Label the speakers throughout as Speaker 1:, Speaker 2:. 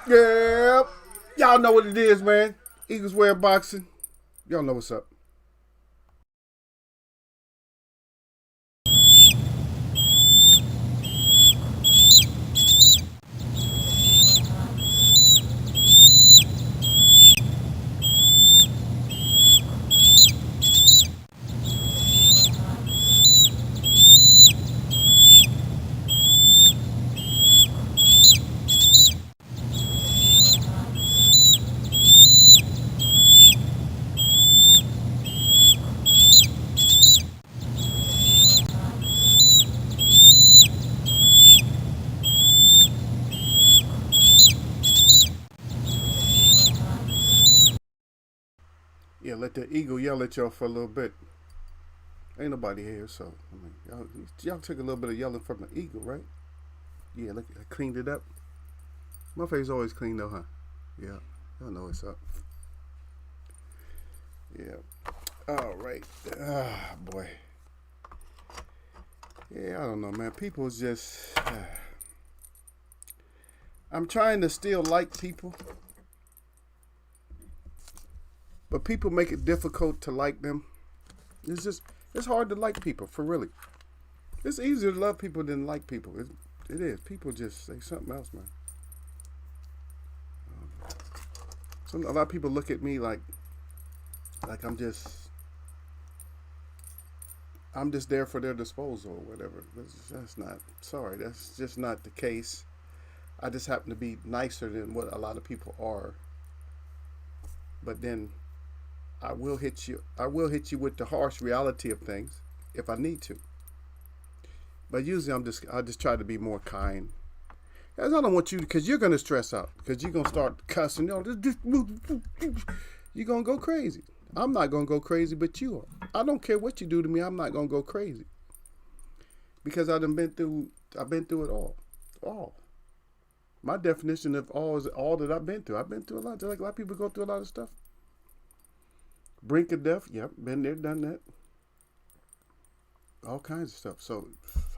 Speaker 1: Yeah. Y'all know what it is, man. Eagles wear boxing. Y'all know what's up. Yeah, let the eagle yell at y'all for a little bit. Ain't nobody here, so I mean, y'all took a little bit of yelling from the eagle, right? Yeah, look, I cleaned it up. My face always clean though, huh? Yeah, y'all know what's up. Yeah. All right. Ah, boy. Yeah, I don't know, man. People's just. I'm trying to still like people, but people make it difficult to like them. It's just it's hard to like people for really. It's easier to love people than like people. It is. People just say something else, man. A lot of people look at me like I'm just there for their disposal or whatever. That's not. Sorry, that's just not the case. I just happen to be nicer than what a lot of people are. But then I will hit you. I will hit you with the harsh reality of things if I need to. But usually I just try to be more kind. Because I don't want you, because you're gonna stress out, because you're gonna start cussing. You're gonna go crazy. I'm not gonna go crazy, but you are. I don't care what you do to me. I'm not gonna go crazy because I've been through it all. All. My definition of all is all that I've been through. I've been through a lot. Just like a lot of people go through a lot of stuff. Brink of death. Yep, been there, done that. All kinds of stuff. So,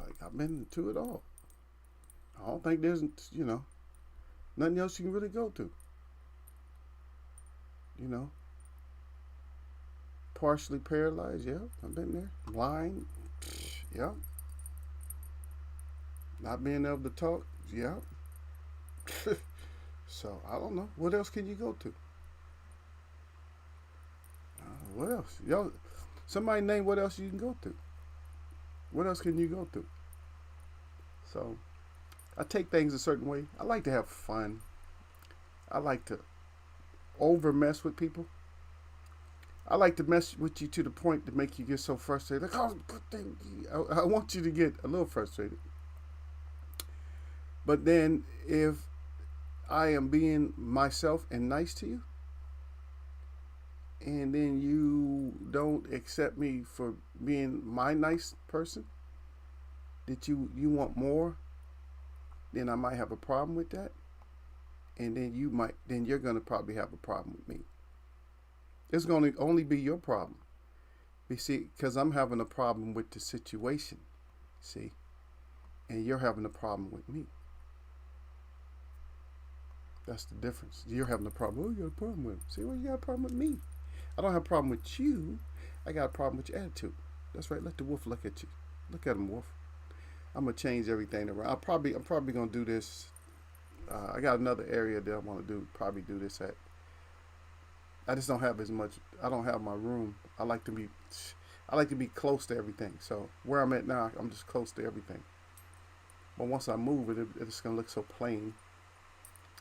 Speaker 1: like, I've been through it all. I don't think there's, nothing else you can really go to. You know, partially paralyzed. Yeah, I've been there. Blind. Yeah. Not being able to talk. Yeah. So I don't know. What else can you go to? What else? Y'all, somebody name what else you can go to. What else can you go to? So I take things a certain way. I like to have fun. I like to over mess with people. I like to mess with you to the point to make you get so frustrated. Like, oh, I want you to get a little frustrated. But then if I am being myself and nice to you, and then you don't accept me for being my nice person, that you want more, then I might have a problem with that, and then you're gonna probably have a problem with me. It's gonna only be your problem. You see, because I'm having a problem with the situation. See, and you're having a problem with me. That's the difference. You're having a problem. Oh, you got a problem with him. See, well, you got a problem with me. I don't have a problem with you. I got a problem with your attitude. That's right. Let the wolf look at you. Look at him, wolf. I'm gonna change everything around. I'm probably gonna do this. I got another area that I want to probably do this at. I just don't have as much. I don't have my room. I like to be close to everything. So where I'm at now, I'm just close to everything. But once I move it's gonna look so plain.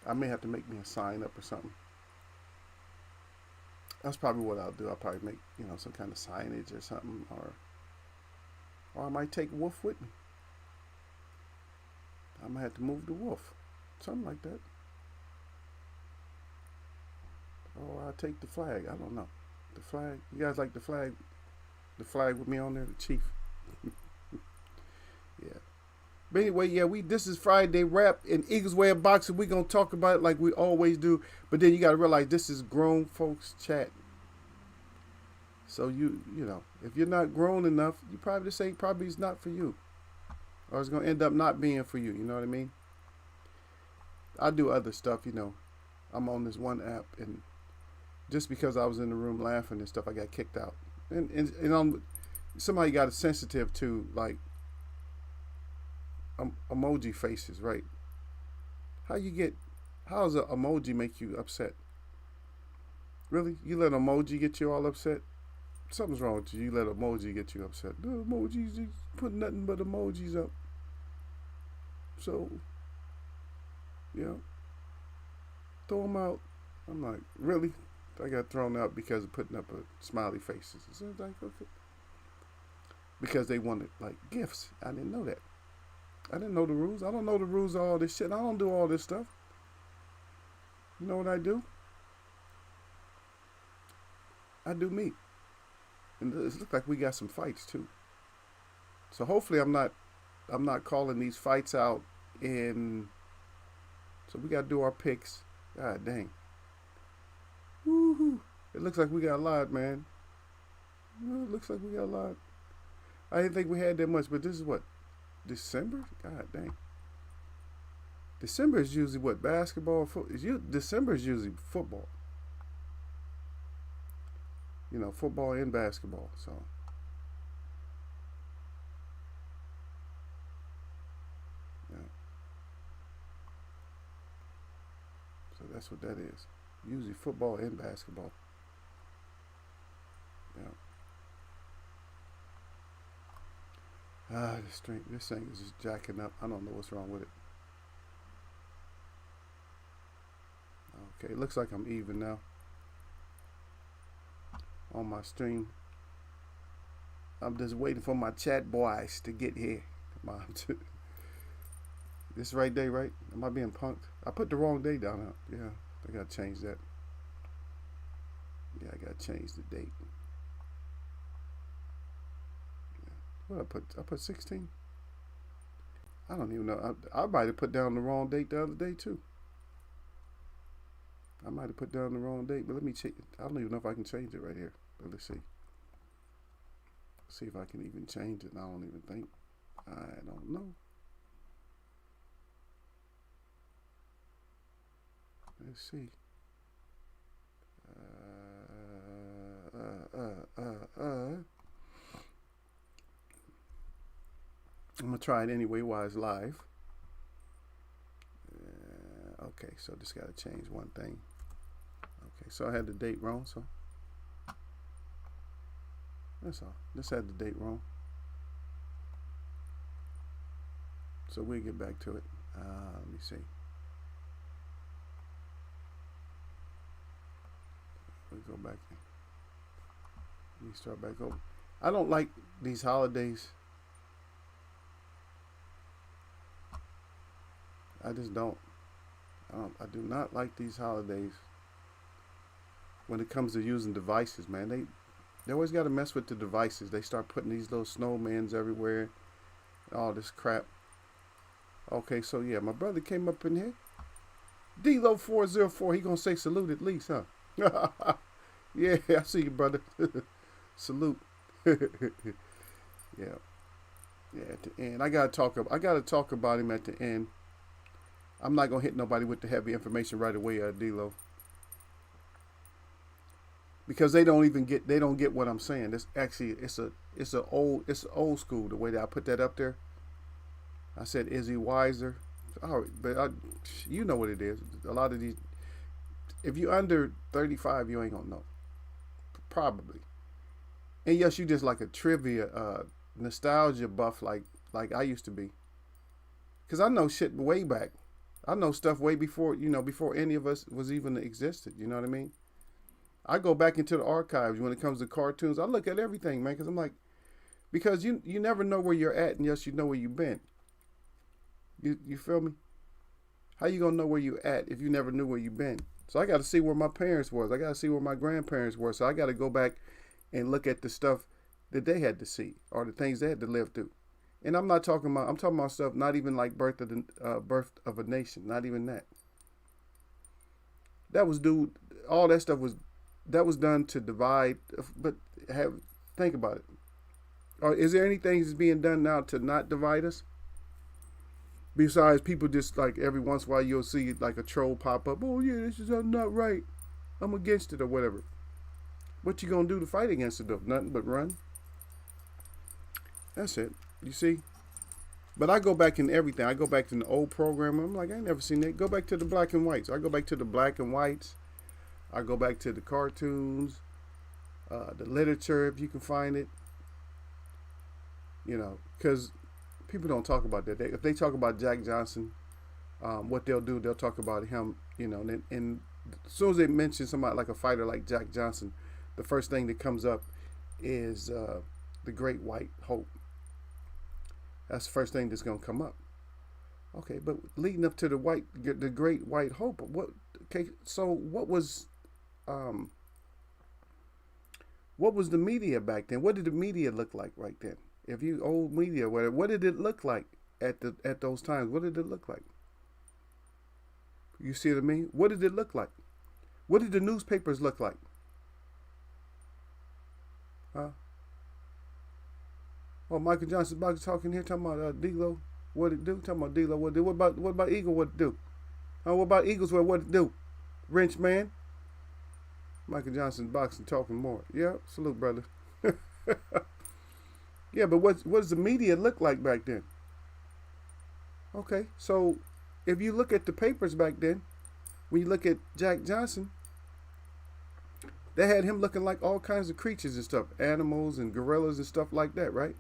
Speaker 1: I may have to make me a sign up or something. That's probably what I'll do. I'll probably make some kind of signage or something, or I might take Wolf with me. I might have to move the Wolf, something like that. Or I'll take the flag. I don't know. The flag. You guys like the flag? The flag with me on there, the chief. Yeah. But anyway, yeah, we this is Friday Rap and Eagles Way of Boxing. We gonna talk about it like we always do. But then you gotta realize this is grown folks chat. So if you're not grown enough, you probably just say probably it's not for you. Or it's gonna end up not being for you, you know what I mean? I do other stuff, I'm on this one app, and just because I was in the room laughing and stuff, I got kicked out. And somebody got sensitive to like emoji faces, right? How you get? How does an emoji make you upset? Really? You let emoji get you all upset? Something's wrong with you. You let emoji get you upset. The emojis, you put nothing but emojis up. So, yeah, throw them out. I'm like, really? I got thrown out because of putting up a smiley faces. So it's like, okay. Because they wanted like gifts. I didn't know that. I didn't know the rules. I don't know the rules of all this shit. I don't do all this stuff. You know what I do? I do me. And it looks like we got some fights too. So hopefully I'm not calling these fights out in. So we gotta do our picks. God dang. Woohoo. It looks like we got a lot, man. It looks like we got a lot. I didn't think we had that much, but this is what? December? God dang. December is usually what? Basketball? December is usually football. Football and basketball. So, yeah. So that's what that is. Usually football and basketball. Yeah. This thing is just jacking up. I don't know what's wrong with it. Okay, it looks like I'm even now on my stream. I'm just waiting for my chat boys to get here. This right day, right? Am I being punked? I put the wrong day down. Yeah, I gotta change that. Yeah, I gotta change the date. Yeah. What I put 16. I don't even know. I might have put down the wrong date the other day too. I might have put down the wrong date, but let me check. I don't even know if I can change it right here. But let's see. See if I can even change it. I don't even think. I don't know. Let's see. I'm gonna try it anyway while it's live. Okay, so just gotta change one thing. Okay, so I had the date wrong, so that's all. Just had the date wrong. So we'll get back to it. Let me see. We go back. Let me start back over. I don't like these holidays. I just don't. I do not like these holidays. When it comes to using devices, man, they always got to mess with the devices. They start putting these little snowmans everywhere, all this crap. Okay, so yeah, my brother came up in here. D-Lo 404, he gonna say salute at least, huh? Yeah, I see you, brother. Salute. Yeah, yeah. At the end, I gotta talk about him at the end. I'm not gonna hit nobody with the heavy information right away, D-Lo, because they don't get what I'm saying. It's old school the way that I put that up there. I said, is he wiser? But you know what it is. A lot of these, if you're under 35, you ain't gonna know, probably. And yes, you just like a trivia, nostalgia buff, like I used to be, because I know shit way back. I know stuff way before before any of us was even existed. You know what I mean? I go back into the archives when it comes to cartoons. I look at everything, man, because I'm like, because you never know where you're at, and yes, you know where you've been. You feel me? How you gonna know where you at if you never knew where you been? So I got to see where my parents was. I got to see where my grandparents were. So I got to go back and look at the stuff that they had to see or the things they had to live through. And I'm talking about stuff not even like birth of a nation. Not even that. That was all that stuff was done to divide. But think about it. Or is there anything that's being done now to not divide us? Besides, people just like every once in a while you'll see like a troll pop up. Oh yeah, this is not right. I'm against it or whatever. What you gonna do to fight against it though? Nothing but run. That's it. You see. But I go back in everything. I go back to the old program. I'm like, I ain't never seen that. Go back to the black and whites. I go back to the black and whites. I go back to the cartoons, the literature if you can find it. You know, because people don't talk about that. If they talk about Jack Johnson, what they'll do, they'll talk about him. You know, and as soon as they mention somebody like a fighter like Jack Johnson, the first thing that comes up is the Great White Hope. That's the first thing that's gonna come up. Okay, but leading up to the Great White Hope, what? Okay, so what was the media back then? What did the media look like right then? If you old media, what did it look like at those times? What did it look like? You see what I mean? What did it look like? What did the newspapers look like? Huh? Oh, Michael Johnson about talking here, talking about D-Lo, what it do? Talking about D-Lo, what it do? What about Eagle, what it do? What about Eagles, what it do? Wrench man. Michael Johnson boxing talking more. Yeah, salute, brother. Yeah, but what does the media look like back then? Okay, so if you look at the papers back then, when you look at Jack Johnson, they had him looking like all kinds of creatures and stuff, animals and gorillas and stuff like that, right?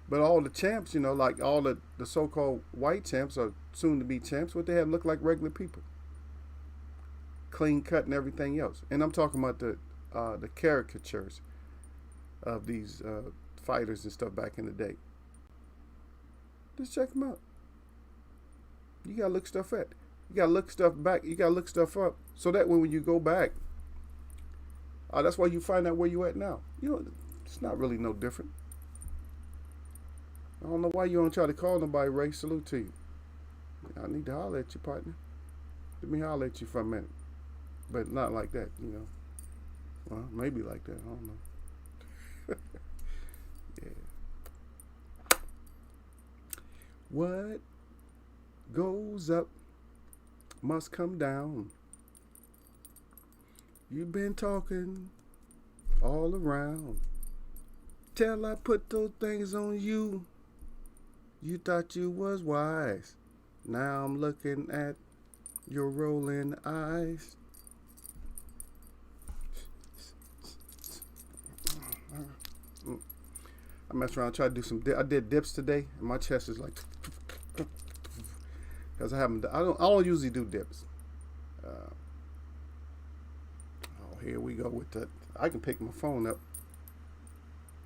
Speaker 1: But all the champs, you know, like all the so-called white champs or soon-to-be champs, what they have look like regular people. Clean cut and everything else. And I'm talking about the caricatures of these fighters and stuff back in the day. Just check them out. You gotta look stuff at. You gotta look stuff back. You gotta look stuff up. So that when you go back, that's why you find out where you at now. You know, it's not really no different. I don't know why you don't try to call nobody, Ray. Salute to you. I need to holler at you, partner. Let me holler at you for a minute. But not like that, you know. Well, maybe like that. I don't know. Yeah. What goes up must come down. You've been talking all around. Till I put those things on you. You thought you was wise. Now I'm looking at your rolling eyes. I messed around, tried to do some. I did dips today, and my chest is like, because I don't usually do dips. Here we go with that. I can pick my phone up.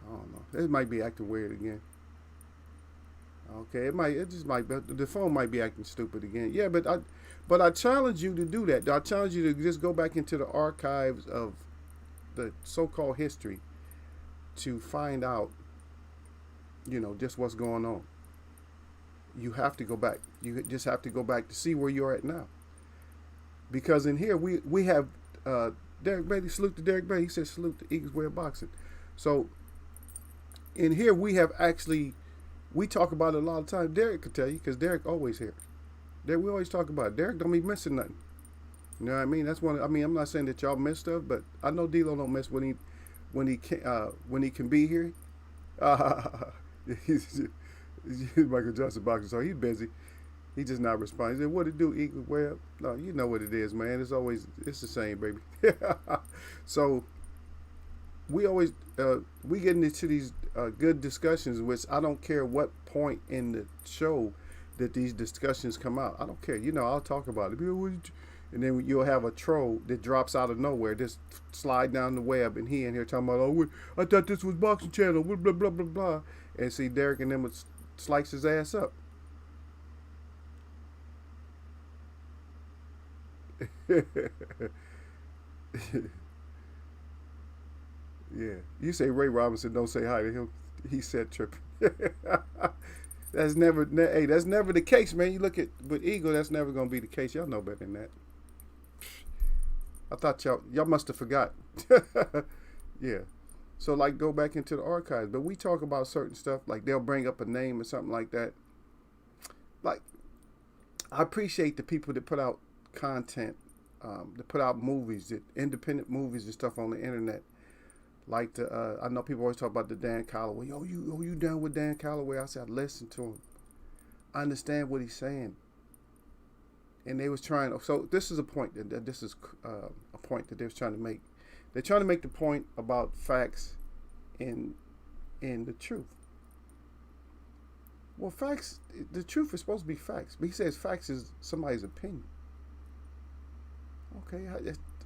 Speaker 1: I don't know. It might be acting weird again. Okay, it just might. The phone might be acting stupid again. Yeah, but I challenge you to do that. I challenge you to just go back into the archives of the so-called history to find out, you know, just what's going on. You have to go back. You just have to go back to see where you're at now. Because in here we have Derek Beatty. Salute to Derek Beatty. He said salute to Eagles Way of Boxing. So in here we have actually. We talk about it a lot of times. Derek could tell you because Derek always here. Derek, we always talk about it. Derek don't be missing nothing. You know what I mean? That's one. I mean, I'm not saying that y'all miss stuff, but I know D-Lo don't miss when he can be here. He's Michael Johnson boxing, so he's busy. He just not responding. He said, "What it do, Eagle?" Well, no, you know what it is, man. It's the same, baby. So we always we get into these good discussions, which I don't care what point in the show that these discussions come out. I don't care. You know, I'll talk about it. And then you'll have a troll that drops out of nowhere, just slide down the web, and he in here talking about, oh, I thought this was Boxing Channel, blah, blah, blah, blah, blah. And see, Derek and them would slice his ass up. Yeah, you say Ray Robinson don't say hi to him. He said tripping. That's never the case, man. You look at with Eagle, that's never gonna be the case. Y'all know better than that. I thought y'all must have forgot. Yeah, So like go back into the archives. But we talk about certain stuff, like they'll bring up a name or something like that. Like I appreciate the people that put out content, that put out movies, that independent movies and stuff on the internet. Like I know people always talk about the Dan Calloway. You down with Dan Calloway? I said, I listen to him. I understand what he's saying. And they was trying. So this is a point that this is a point that they was trying to make. They're trying to make the point about facts and the truth. Well, facts. The truth is supposed to be facts, but he says facts is somebody's opinion. Okay,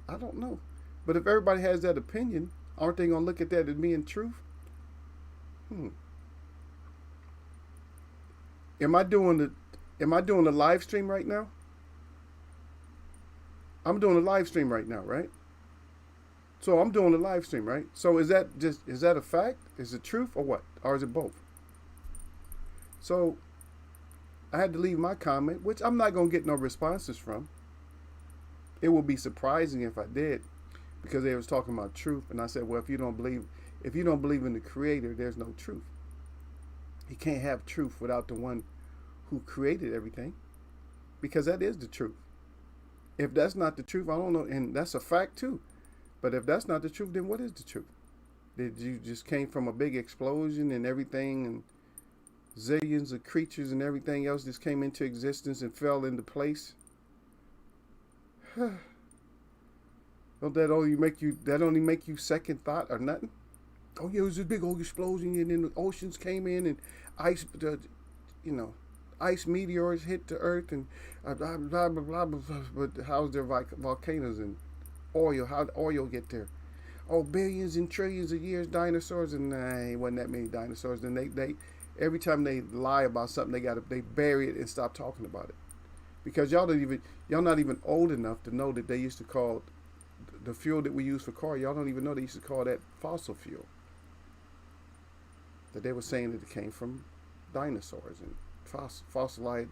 Speaker 1: I don't know, but if everybody has that opinion, aren't they gonna look at that as being truth? Am I doing the live stream right now? I'm doing a live stream right now, right? So I'm doing a live stream, right? So is that a fact? Is it truth or what? Or is it both? So I had to leave my comment, which I'm not gonna get no responses from. It would be surprising if I did, because they was talking about truth, and I said, well, if you don't believe in the Creator, there's no truth. You can't have truth without the one who created everything, because that is the truth. If that's not the truth, I don't know, and that's a fact too. But if that's not the truth, then what is the truth? Did you just came from a big explosion and everything, and zillions of creatures and everything else just came into existence and fell into place? Don't that only make you second thought or nothing? Oh yeah, it was a big old explosion, and then the oceans came in, and ice, ice meteors hit the earth, and blah blah blah blah blah. But how's there volcanoes and oil? How did oil get there? Oh, billions and trillions of years, dinosaurs, and it wasn't that many dinosaurs. And they every time they lie about something, they bury it and stop talking about it, because y'all not even old enough to know that they used to call the fuel that we use for car. Y'all don't even know they used to call that fossil fuel. That they were saying that it came from dinosaurs and fossilized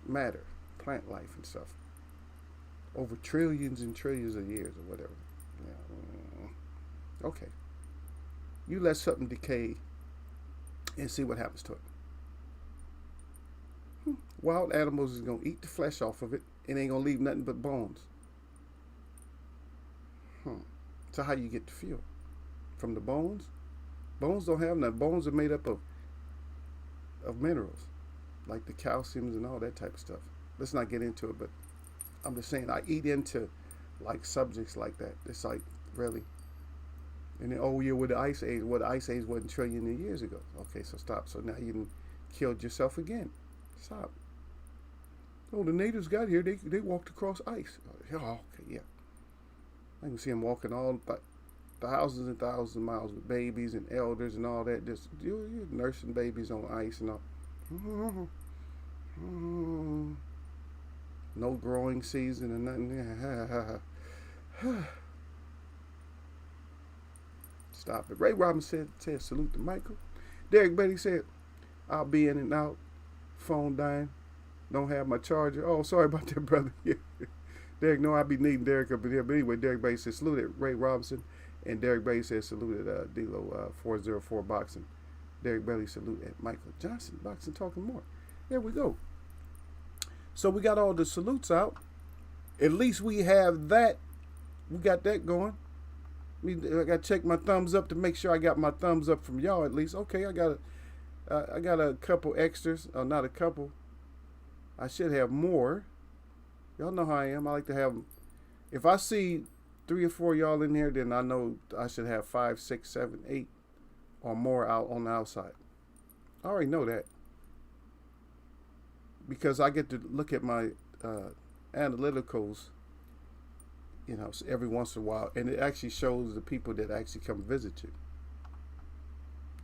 Speaker 1: matter, plant life and stuff, over trillions and trillions of years or whatever. Yeah. Okay. You let something decay and see what happens to it. Wild animals is gonna eat the flesh off of it and ain't gonna leave nothing but bones. So how do you get the fuel? From the bones? Bones don't have nothing. Bones are made up of minerals, like the calciums and all that type of stuff. Let's not get into it, but I'm just saying I eat into like subjects like that. It's like, really. And then, oh yeah, with the ice age, the ice age wasn't trillion of years ago. Okay, so stop. So now you killed yourself again. Stop. Oh, the natives got here. They walked across ice. Oh, okay, yeah. I can see them walking all thousands and thousands of miles with babies and elders and all that. Just you're nursing babies on ice and all. No growing season and nothing. Stop it. Ray Robinson said salute to Michael. Derek Betty said, I'll be in and out. Phone dying. Don't have my charger. Oh, sorry about that, brother. Yeah. Derek, no, I'll be needing Derek up in here. But anyway, Derek Betty said salute at Ray Robinson. And Derek Betty said salute at D-Lo 404 Boxing. Derek Betty salute at Michael Johnson Boxing Talking More. There we go. So we got all the salutes out. At least we have that. We got that going. I got to check my thumbs up to make sure I got my thumbs up from y'all at least. Okay, I got a couple extras. Not a couple. I should have more. Y'all know how I am. I like to have. If I see 3 or 4 y'all in here, then I know I should have 5, 6, 7, 8 or more out on the outside. I already know that, because I get to look at my analyticals, every once in a while, and it actually shows the people that actually come visit you.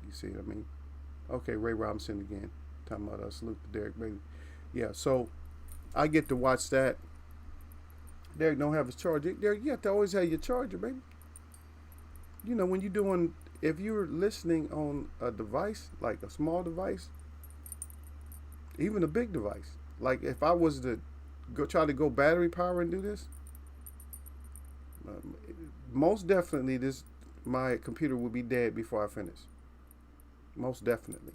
Speaker 1: You see what I mean? Okay, Ray Robinson again, talking about salute to Derek Bailey. Yeah, so I get to watch that. Derek don't have his charger. Derek, you have to always have your charger, baby. When you're doing, if you're listening on a device, like a small device, even a big device, like if I was to try to go battery power and do this, most definitely this my computer will be dead before I finish. Most definitely.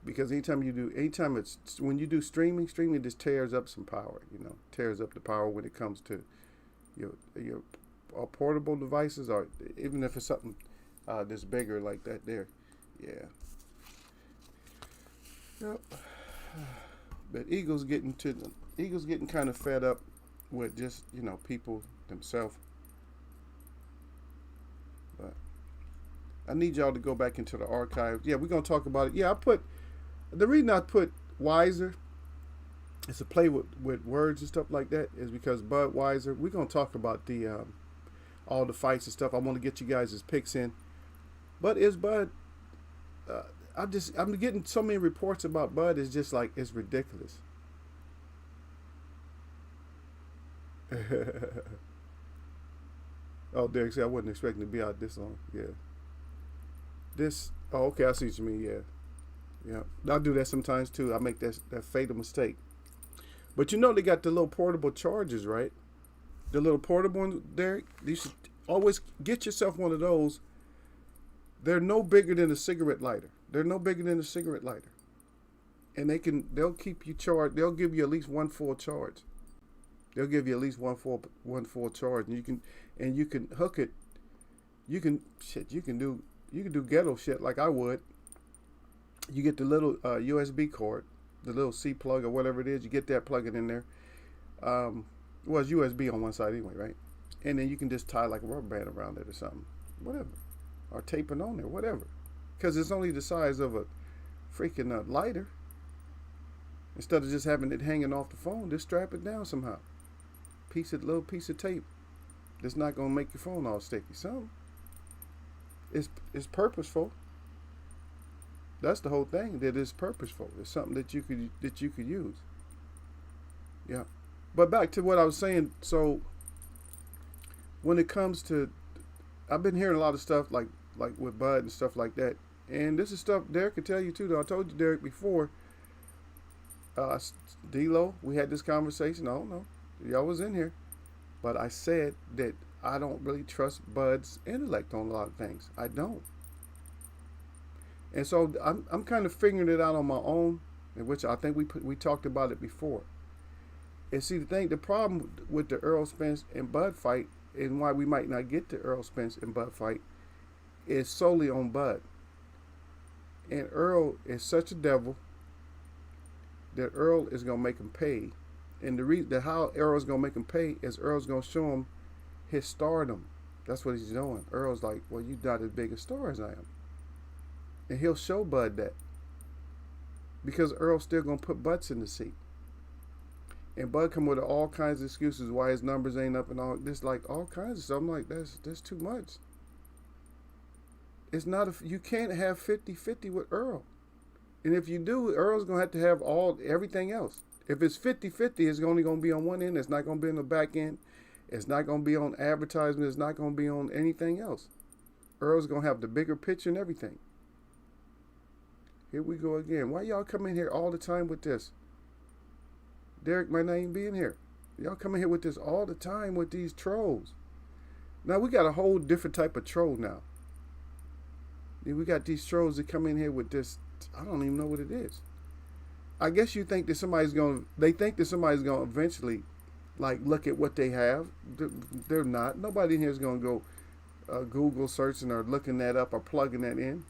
Speaker 1: Because anytime it's when you do streaming just tears up some power. Tears up the power when it comes to your portable devices, or even if it's something that's bigger like that. There, yeah. Yep. But Eagles getting kind of fed up with just people themselves. But I need y'all to go back into the archives. Yeah, we're gonna talk about it. Yeah, the reason I put Wiser is to play with words and stuff like that is because Budweiser. We're gonna talk about the all the fights and stuff. I want to get you guys' picks in. But is Bud? I'm getting so many reports about Bud. It's just like it's ridiculous. Oh, Derek said I wasn't expecting to be out this long. Yeah. This. Oh, okay. I see what you mean. Yeah. Yeah. I do that sometimes too. I make that fatal mistake. But they got the little portable chargers, right? The little portable ones, Derek. You should always get yourself one of those. They're no bigger than a cigarette lighter. And they'll keep you charged. They'll give you at least one full charge. And you can hook it. You can do ghetto shit like I would. You get the little USB cord, the little C plug or whatever it is. You get that, plug it in there. It's USB on one side anyway, right? And then you can just tie like a rubber band around it or something, whatever, or tape it on there, whatever, because it's only the size of a freaking lighter. Instead of just having it hanging off the phone, just strap it down somehow. Little piece of tape. That's not gonna make your phone all sticky. Something. It's purposeful. That's the whole thing. That is purposeful. It's something that you could use. Yeah. But back to what I was saying. So when it comes to, I've been hearing a lot of stuff like with Bud and stuff like that. And this is stuff Derek could tell you too. Though I told you, Derek, before. D-Lo, we had this conversation. I don't know. Y'all was in here. But I said that I don't really trust Bud's intellect on a lot of things. I don't. And so I'm kind of figuring it out on my own, in which I think we talked about it before. And see, the problem with the Earl Spence and Bud fight, and why we might not get the Earl Spence and Bud fight, is solely on Bud. And Earl is such a devil that Earl is gonna make him pay. And the reason that how Earl's gonna make him pay is Earl's gonna show him his stardom. That's what he's doing. Earl's like, well, you're not as big a star as I am. And he'll show Bud that. Because Earl's still gonna put butts in the seat. And Bud come with all kinds of excuses why his numbers ain't up and all this, like all kinds of stuff. I'm like, that's too much. It's not you can't have 50-50 with Earl. And if you do, Earl's gonna have to have everything else. If it's 50-50, it's only gonna be on one end, it's not gonna be on the back end, it's not gonna be on advertisement, it's not gonna be on anything else. Earl's gonna have the bigger picture and everything. Here we go again. Why y'all come in here all the time with this? Derek might not even be in here. Y'all come in here with this all the time with these trolls. Now we got a whole different type of troll now. We got these trolls that come in here with this. I don't even know what it is. I guess you think that they think that somebody's going to eventually like look at what they have. They're not. Nobody in here is going to go Google searching or looking that up or plugging that in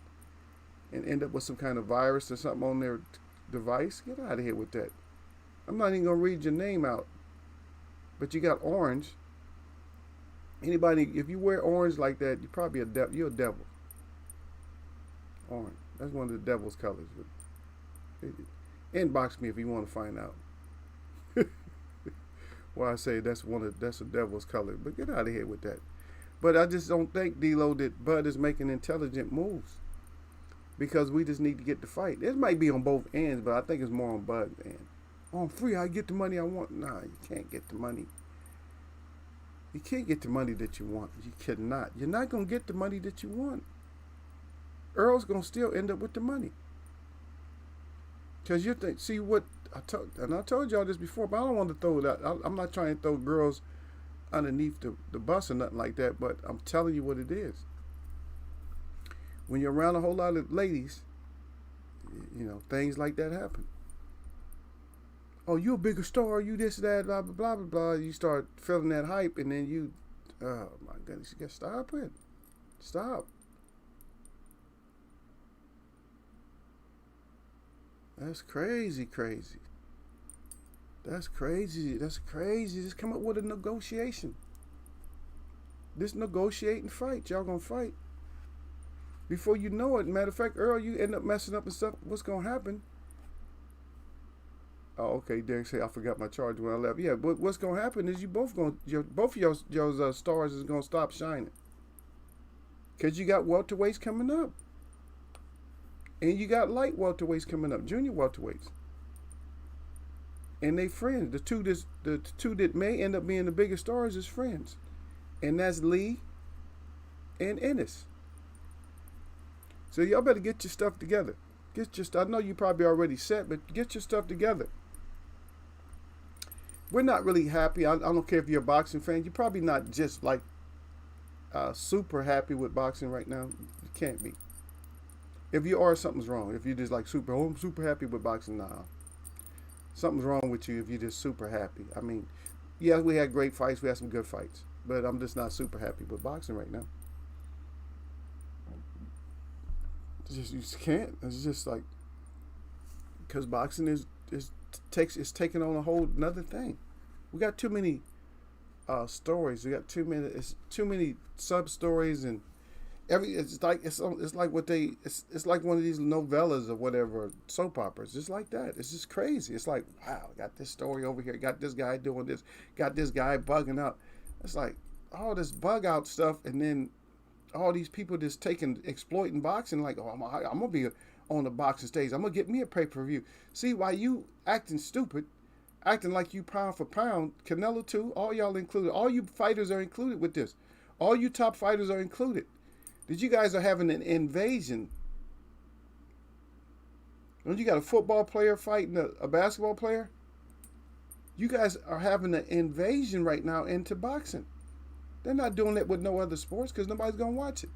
Speaker 1: and end up with some kind of virus or something on their device. Get out of here with that. I'm not even going to read your name out. But you got orange. Anybody, if you wear orange like that, you're probably you're a devil. Orange. That's one of the devil's colors. Inbox me if you want to find out. Well, I say that's a devil's color. But get out of here with that. But I just don't think, D-Lo, that Bud is making intelligent moves. Because we just need to get the fight. It might be on both ends, but I think it's more on Bud's end. Oh, I'm free. I get the money I want. Nah, you can't get the money. You can't get the money that you want. You cannot. You're not going to get the money that you want. Earl's going to still end up with the money. Because you think, see what, I told y'all this before, but I don't want to throw it out. I'm not trying to throw girls underneath the bus or nothing like that, but I'm telling you what it is. When you're around a whole lot of ladies, things like that happen. Oh, you a bigger star, you this, that, blah, blah, blah, blah, blah. You start feeling that hype, and then oh my goodness, you got to stop it. Stop. That's crazy, crazy. That's crazy. That's crazy. Just come up with a negotiation. This negotiate and fight. Y'all gonna fight. Before you know it, matter of fact, Earl, you end up messing up and stuff. What's gonna happen? Oh, okay. Derek said I forgot my charger when I left. Yeah, but what's gonna happen is both of your stars is gonna stop shining. Cause you got welterweights coming up, and you got light welterweights coming up, junior welterweights, and they friends. The two that may end up being the biggest stars is friends, and that's Lee and Ennis. So y'all better get your stuff together. I know you probably already set, but get your stuff together. We're not really happy. I don't care if you're a boxing fan. You're probably not just like super happy with boxing right now. You can't be. If you are, something's wrong. If you're just like I'm super happy with boxing, nah. Something's wrong with you if you're just super happy. I mean, yeah, we had great fights. We had some good fights. But I'm just not super happy with boxing right now. You just can't. It's just like, because boxing is taking on a whole another thing. We got too many stories. We got too many sub stories, and it's like one of these novellas or whatever, soap operas. Just like that. It's just crazy. It's like, wow, got this story over here. Got this guy doing this. Got this guy bugging out. It's like all this bug out stuff, and then all these people just exploiting boxing, like, oh, I'm gonna be on the boxing stage. I'm gonna get me a pay-per-view. See, why you acting stupid, acting like you pound for pound, Canelo too, all y'all included. All you fighters are included with this. All you top fighters are included. That you guys are having an invasion. When you got a football player fighting a basketball player, you guys are having an invasion right now into boxing. They're not doing it with no other sports because nobody's going to watch it.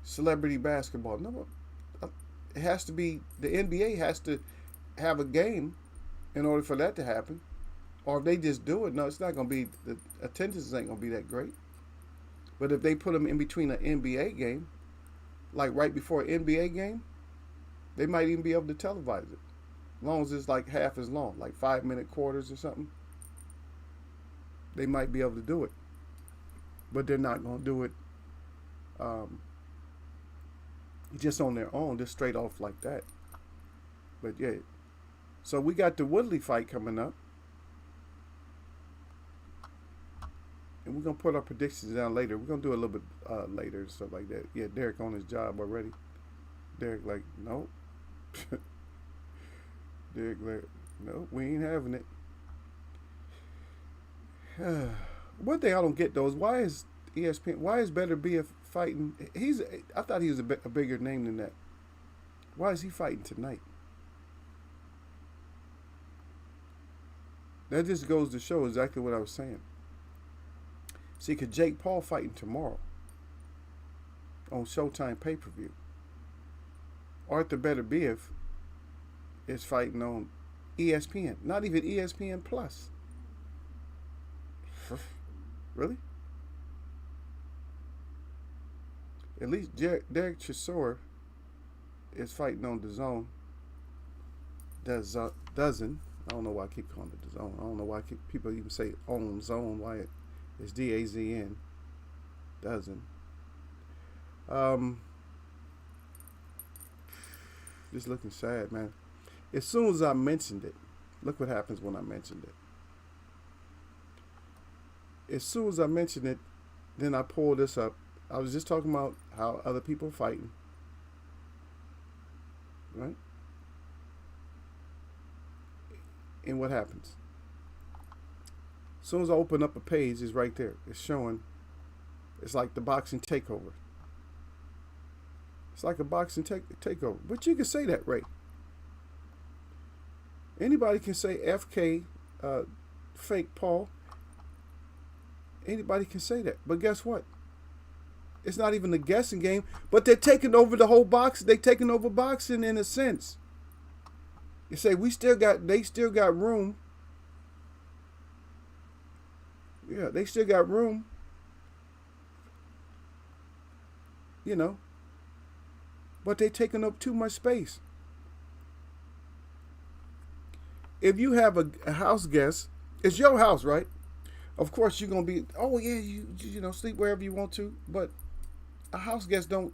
Speaker 1: Celebrity basketball. No, it has to be, the NBA has to have a game in order for that to happen. Or if they just do it, no, it's not going to be, the attendance ain't going to be that great. But if they put them in between an NBA game, like right before an NBA game, they might even be able to televise it. As long as it's like half as long, like 5-minute quarters or something. They might be able to do it, but they're not going to do it just on their own, just straight off like that. But yeah, so we got the Woodley fight coming up, and we're going to put our predictions down later. We're going to do a little bit later and stuff like that. Yeah, Derek on his job already. Derek like, nope. Derek like, nope, we ain't having it. One thing I don't get though is why is Better BF fighting? I thought he was a bigger name than that. Why is he fighting tonight? That just goes to show exactly what I was saying. See, cause Jake Paul fighting tomorrow on Showtime pay-per-view. Arthur Better BF is fighting on ESPN, not even ESPN Plus. Really? At least Derek Chisora is fighting on DAZN. Dozen. I don't know why I keep calling it DAZN. I don't know why people even say on zone. Why it's DAZN. Dozen. Just looking sad, man. As soon as I mentioned it, look what happens when I mentioned it. As soon as I mentioned it, then I pulled this up. I was just talking about how other people are fighting. Right? And what happens? As soon as I open up a page, it's right there. It's showing. It's like the boxing takeover. It's like a boxing takeover. But you can say that, Ray. Anybody can say FK, fake Paul. Anybody can say that. But guess what? It's not even a guessing game, but they're taking over the whole box. They're taking over boxing in a sense. You say they still got room. Yeah, they still got room. You know, but they're taking up too much space. If you have a house guest, it's your house, right? Of course, you're gonna be, oh yeah, you know, sleep wherever you want to. But a house guest don't.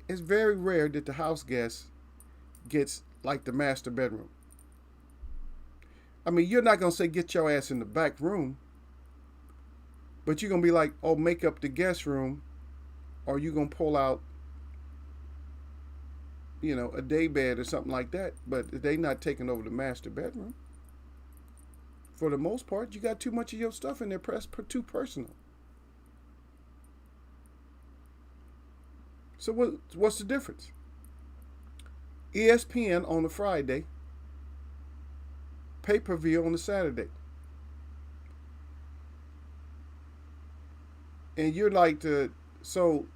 Speaker 1: It's very rare that the house guest gets like the master bedroom. I mean, you're not gonna say get your ass in the back room, but you're gonna be like, oh, make up the guest room, or you're gonna pull out, you know, a day bed or something like that. But they not taking over the master bedroom. For the most part, you got too much of your stuff in there, too personal. So what's the difference? ESPN on a Friday, pay-per-view on a Saturday. And you're like, so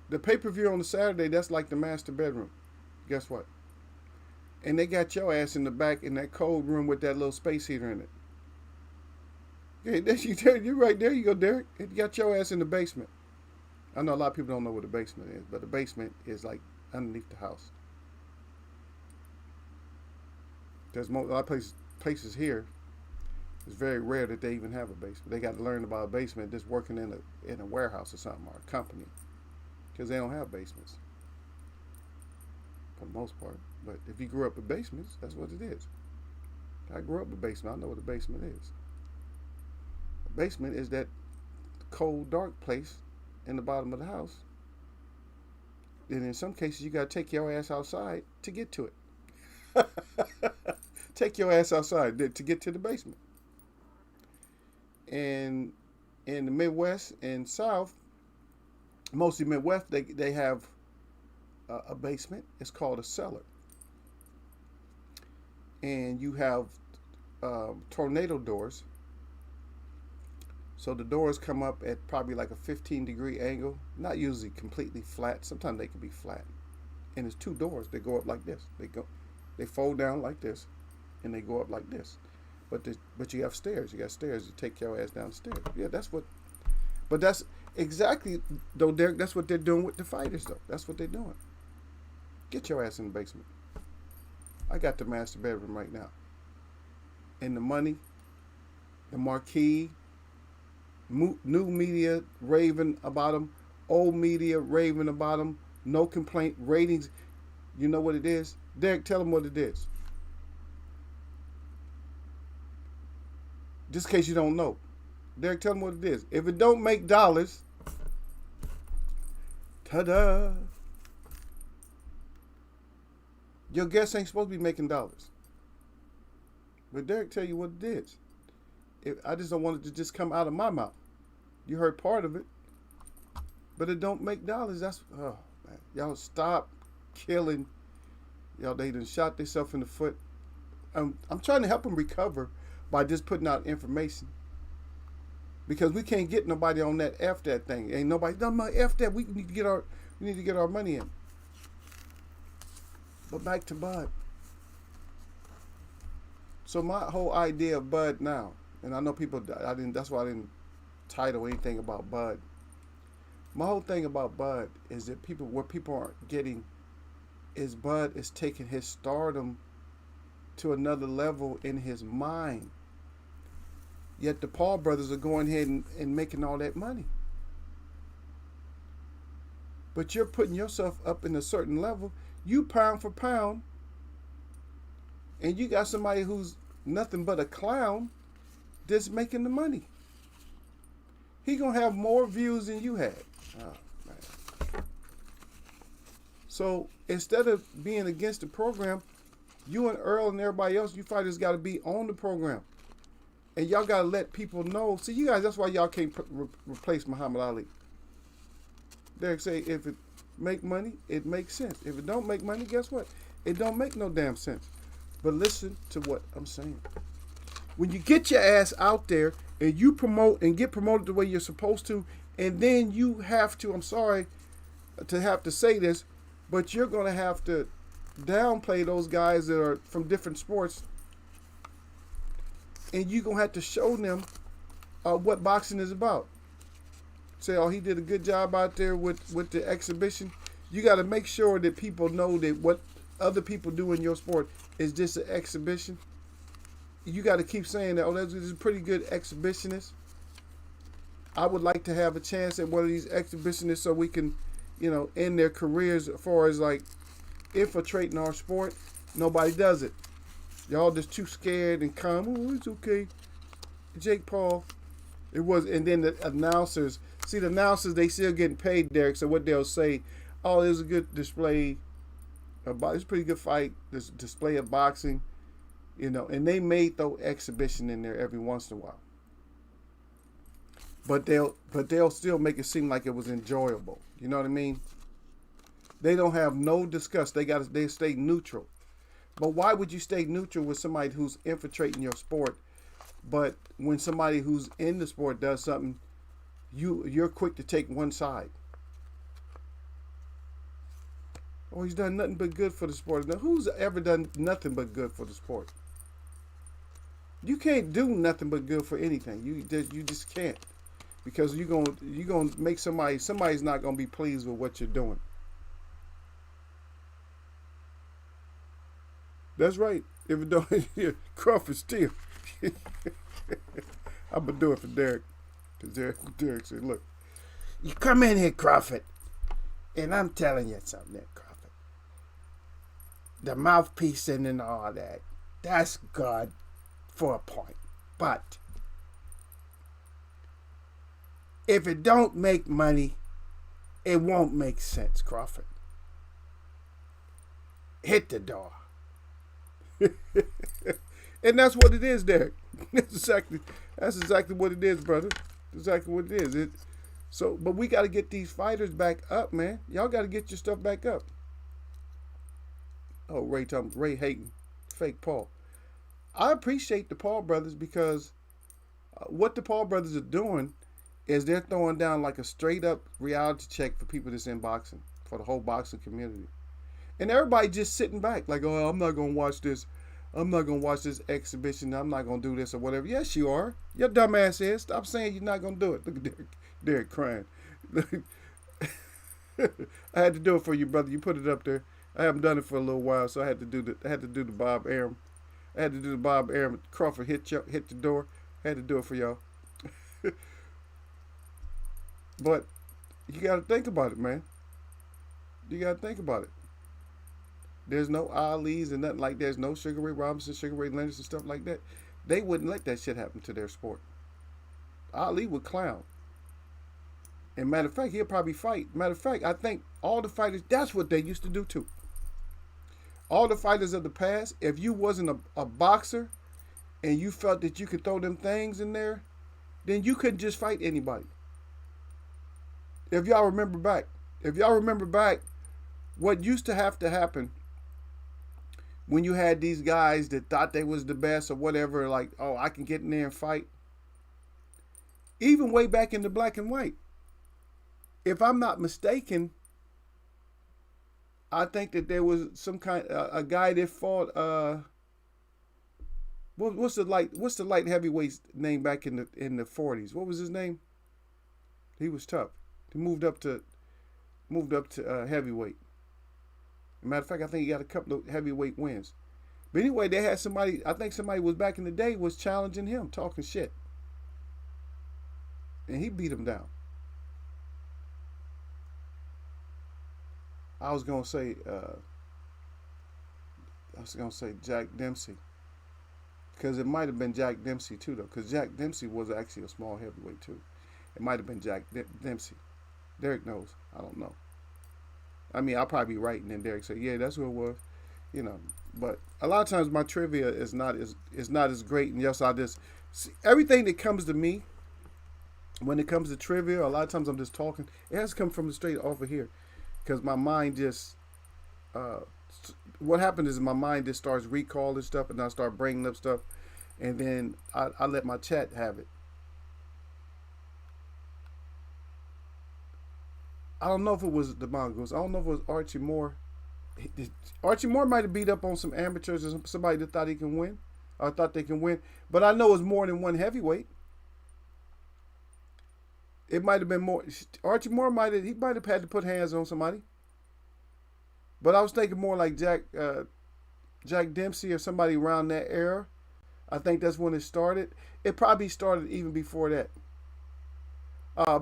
Speaker 1: the pay-per-view on the Saturday, that's like the master bedroom. Guess what? And they got your ass in the back in that cold room with that little space heater in it. Yeah, you're right there. You go, Derek. You got your ass in the basement. I know a lot of people don't know what the basement is, but the basement is like underneath the house. There's a lot of places here. It's very rare that they even have a basement. They got to learn about a basement just working in a warehouse or something, or a company, because they don't have basements for the most part. But if you grew up with basements, that's what it is. I grew up with basement. I know what a basement is. A basement is that cold, dark place in the bottom of the house. And in some cases, you got to take your ass outside to get to it. Take your ass outside to get to the basement. And in the Midwest and South, mostly Midwest, they have a basement. It's called a cellar. And you have tornado doors. So the doors come up at probably like a 15-degree angle. Not usually completely flat. Sometimes they can be flat. And it's two doors. They go up like this. They fold down like this, and they go up like this. But you have stairs. You got stairs. You take your ass down the stairs. Yeah, that's what. But that's exactly, though, Derek. That's what they're doing with the fighters, though. That's what they're doing. Get your ass in the basement. I got the master bedroom right now. And the money, the marquee, new media raving about them, old media raving about them, no complaint, ratings. You know what it is? Derek, tell them what it is. Just in case you don't know. Derek, tell them what it is. If it don't make dollars, ta-da. Your guests ain't supposed to be making dollars. But Derek tell you what it is. I just don't want it to just come out of my mouth. You heard part of it. But it don't make dollars. That's, oh, man. Y'all stop killing. Y'all, they done shot themselves in the foot. I'm trying to help them recover by just putting out information. Because we can't get nobody on that F that thing. Ain't nobody, no, F that. We need to get our money in. But back to Bud. So my whole idea of Bud now, and I know people, that's why I didn't title anything about Bud. My whole thing about Bud is that what people aren't getting is Bud is taking his stardom to another level in his mind. Yet the Paul brothers are going ahead and making all that money. But you're putting yourself up in a certain level. You pound for pound, and you got somebody who's nothing but a clown that's making the money. He gonna have more views than you had. Oh, man. So instead of being against the program, you and Earl and everybody else, you fighters got to be on the program. And y'all got to let people know. See, you guys, that's why y'all can't replace Muhammad Ali. Derek say, if it make money, it makes sense. If it don't make money, guess what? It don't make no damn sense. But listen to what I'm saying. When you get your ass out there and you promote and get promoted the way you're supposed to, And then you have to, I'm sorry to have to say this, but you're going to have to downplay those guys that are from different sports, and you're going to have to show them what boxing is about. Say, oh, he did a good job out there with the exhibition. You got to make sure that people know that what other people do in your sport is just an exhibition. You got to keep saying that, oh, that's a pretty good exhibitionist. I would like to have a chance at one of these exhibitionists so we can, end their careers as far as like infiltrating our sport. Nobody does it. Y'all just too scared and calm. Oh, it's okay. Jake Paul. It was, and then the announcers. See, the announcers, they still getting paid, Derek. So what they'll say, oh, it was a good display. It's a pretty good fight. This display of boxing, and they may throw exhibition in there every once in a while. But they'll still make it seem like it was enjoyable. You know what I mean? They don't have no disgust. They stay neutral. But why would you stay neutral with somebody who's infiltrating your sport? But when somebody who's in the sport does something, you're quick to take one side. Oh, he's done nothing but good for the sport. Now, who's ever done nothing but good for the sport? You can't do nothing but good for anything. You just can't, because you're gonna make somebody's not gonna be pleased with what you're doing. That's right. If it don't, Crawford still. I'm gonna do it for Derek, because Derek said, "Look, you come in here, Crawford, and I'm telling you something, there, Crawford. The mouthpiece and all that, that's good for a point, but if it don't make money, it won't make sense, Crawford. Hit the door." And that's what it is, Derek. That's exactly what it is, brother. Exactly what it is. But we got to get these fighters back up, man. Y'all got to get your stuff back up. Oh, Ray hating, fake Paul. I appreciate the Paul brothers, because what the Paul brothers are doing is they're throwing down like a straight up reality check for people that's in boxing, for the whole boxing community. And everybody just sitting back like, oh, I'm not going to watch this. I'm not going to watch this exhibition. I'm not going to do this or whatever. Yes, you are. Your dumb ass is. Stop saying you're not going to do it. Look at Derek crying. I had to do it for you, brother. You put it up there. I haven't done it for a little while, so I had to do the Bob Arum. I had to do the Bob Arum. Crawford hit the door. I had to do it for y'all. But you got to think about it, man. You got to think about it. There's no Ali's and nothing like that. There's no Sugar Ray Robinson, Sugar Ray Leonard, and stuff like that. They wouldn't let that shit happen to their sport. Ali would clown. And matter of fact, he'll probably fight. Matter of fact, I think all the fighters, that's what they used to do too. All the fighters of the past, if you wasn't a boxer and you felt that you could throw them things in there, then you couldn't just fight anybody. If y'all remember back, what used to have to happen when you had these guys that thought they was the best or whatever, like, oh, I can get in there and fight. Even way back in the black and white. If I'm not mistaken, I think that there was some kind a guy that fought what's the light heavyweight name back in the 40s? What was his name? He was tough. He moved up to heavyweight. Matter of fact, I think he got a couple of heavyweight wins. But anyway, they had somebody, I think somebody was back in the day was challenging him, talking shit. And he beat him down. I was gonna say Jack Dempsey. Because it might have been Jack Dempsey too, though. Because Jack Dempsey was actually a small heavyweight too. It might have been Jack Dempsey. Derek knows. I don't know. I mean, I'll probably be right, and then Derek said, "Yeah, that's who it was." But a lot of times my trivia is not as great. And yes, I just see, everything that comes to me when it comes to trivia, a lot of times I'm just talking. It has to come from straight over here, because my mind just what happened is my mind just starts recalling stuff, and I start bringing up stuff, and then I let my chat have it. I don't know if it was the Mongoose. I don't know if it was Archie Moore. Archie Moore might have beat up on some amateurs or somebody that thought he can win, or thought they can win. But I know it's more than one heavyweight. It might have been more. Archie Moore might have had to put hands on somebody. But I was thinking more like Jack Dempsey or somebody around that era. I think that's when it started. It probably started even before that.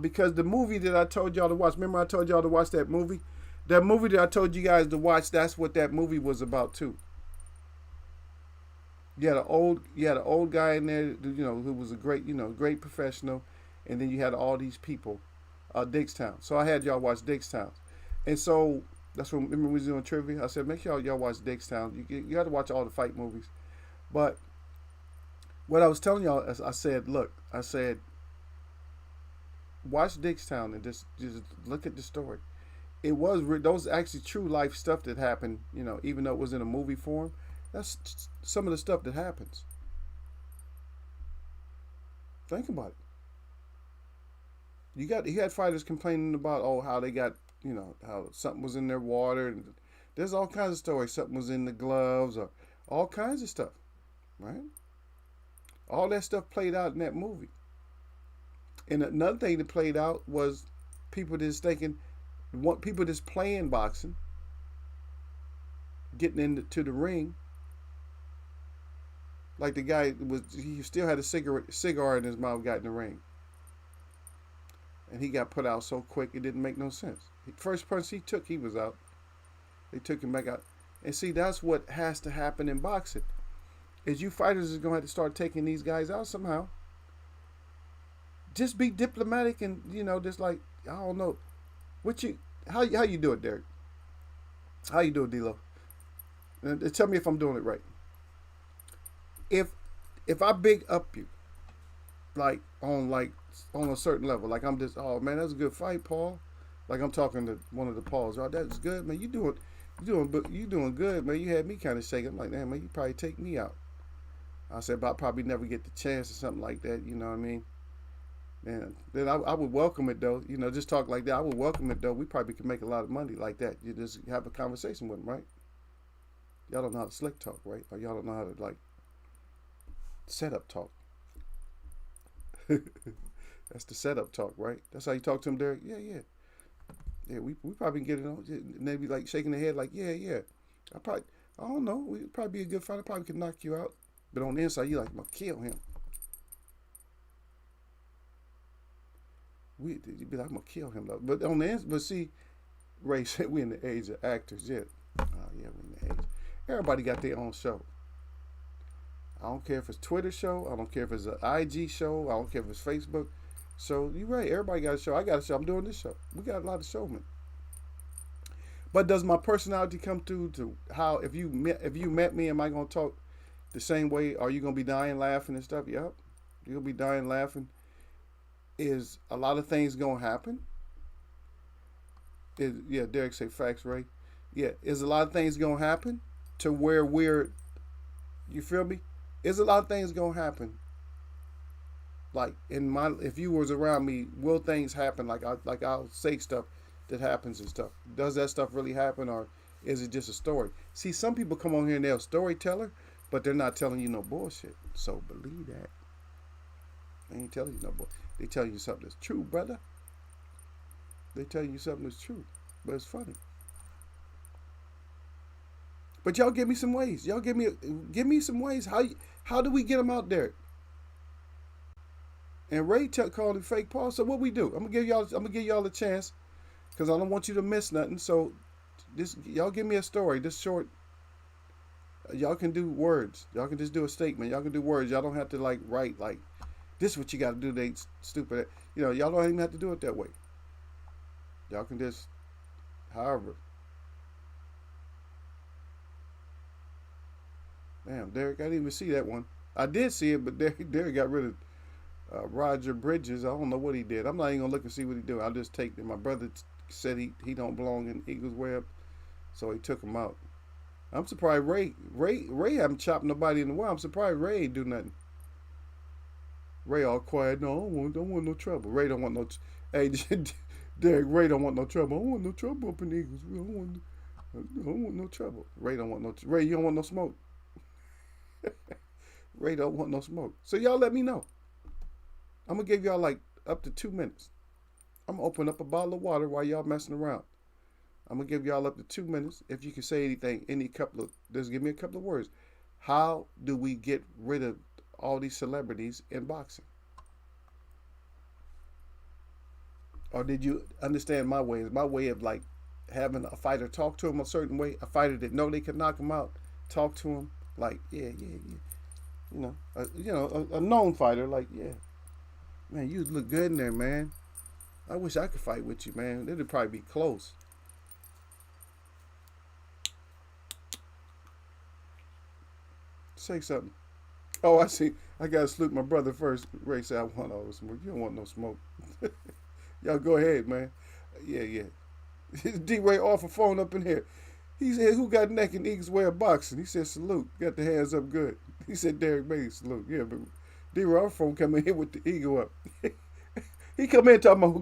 Speaker 1: Because the movie that I told y'all to watch, remember I told y'all to watch that movie? That movie that I told you guys to watch, that's what that movie was about too. You had an old guy in there, who was a great, great professional, and then you had all these people, Dickstown. So I had y'all watch Dickstown, and so that's when remember we was doing trivia. I said make sure y'all watch Dickstown. You got to watch all the fight movies. But what I was telling y'all is, I said, look, I said, watch Dickstown and just look at the story. It was those actually true life stuff that happened. Even though it was in a movie form, that's some of the stuff that happens. Think about it. You had fighters complaining about how they got how something was in their water, and there's all kinds of stories. Something was in the gloves, or all kinds of stuff, right? All that stuff played out in that movie. And another thing that played out was people just thinking, people just playing boxing, getting into the ring. Like the guy he still had a cigar in his mouth, got in the ring, and he got put out so quick it didn't make no sense. First punch he took, he was out. They took him back out, and see that's what has to happen in boxing. Is you fighters is gonna have to start taking these guys out somehow. Just be diplomatic and just like I don't know, how you do it, Derek? How you do it, D'Lo? And tell me if I'm doing it right. If I big up you, like on a certain level, like I'm just, oh man, that's a good fight, Paul. Like I'm talking to one of the Pauls, oh that's good, man. You doing good, man. You had me kind of shaking. I'm like, man, you probably take me out. I said, but I probably never get the chance or something like that. You know what I mean? And then I would welcome it though. Just talk like that. I would welcome it though. We probably could make a lot of money like that. You just have a conversation with them, right? Y'all don't know how to slick talk, right? Or y'all don't know how to like setup talk. That's the setup talk, right? That's how you talk to them, Derek. Yeah, yeah, yeah. We probably can get it on. And they be like shaking their head, like, yeah, yeah. I don't know. We'd probably be a good fighter. Probably could knock you out. But on the inside, you like, I'm gonna kill him. You'd be like, I'm gonna kill him though. But on the inside, but see, Ray said we in the age of actors yet. Oh yeah, we in the age. Everybody got their own show. I don't care if it's Twitter show. I don't care if it's an IG show. I don't care if it's Facebook. So you're right. Everybody got a show. I got a show. I'm doing this show. We got a lot of showmen. But does my personality come through to how if you met me, am I gonna talk the same way? Are you gonna be dying laughing and stuff? Yep. You'll be dying laughing. Is a lot of things gonna happen? Yeah, Derek say facts, Ray. Yeah, is a lot of things gonna happen to where you feel me? Is a lot of things gonna happen? Like if you was around me, will things happen? I'll say stuff that happens and stuff. Does that stuff really happen, or is it just a story? See, some people come on here and they're a storyteller, but they're not telling you no bullshit. So believe that. They ain't telling you no bullshit. They tell you something that's true, brother. They tell you something that's true, but it's funny. But y'all give me some ways. Y'all give me some ways. How do we get them out there? And Ray called it fake Paul. So what we do? I'm gonna give y'all a chance because I don't want you to miss nothing. So y'all give me a story. This short. Y'all can do words. Y'all can just do a statement. Y'all can do words. Y'all don't have to like write like this is what you got to do. They stupid. Y'all don't even have to do it that way. Y'all can just, however. Damn, Derek, I didn't even see that one. I did see it, but Derek got rid of Roger Bridges. I don't know what he did. I'm not even gonna look and see what he did. I'll just take it. My brother said he don't belong in Eagles Web, so he took him out. I'm surprised Ray haven't chopped nobody in the world. I'm surprised Ray ain't do nothing. Ray all quiet. No, I don't want no trouble. Ray don't want no. Hey, Derek, Ray don't want no trouble. I don't want no trouble up in the Eagles. I don't want no trouble. Ray don't want no. Ray, you don't want no smoke. Ray don't want no smoke. So y'all let me know. I'm gonna give y'all like up to 2 minutes. I'm gonna open up a bottle of water while y'all messing around. I'm gonna give y'all up to 2 minutes. If you can say anything, just give me a couple of words. How do we get rid of all these celebrities in boxing? Or did you understand my way? Is my way of like having a fighter talk to him a certain way? A fighter that know they can knock him out, talk to him like, yeah, yeah, yeah. A known fighter like, yeah, man, you look good in there, man. I wish I could fight with you, man. It'd probably be close. Say something. Oh, I see. I gotta salute my brother first. Ray said, I want all the smoke. You don't want no smoke. Y'all go ahead, man. Yeah, yeah. D-Ray off a phone up in here. He said, who got neck and Eagles way of boxing? He said, salute. Got the hands up good. He said, Derek Bailey, salute. Yeah, but D-Ray off phone come in here with the eagle up. He come in talking about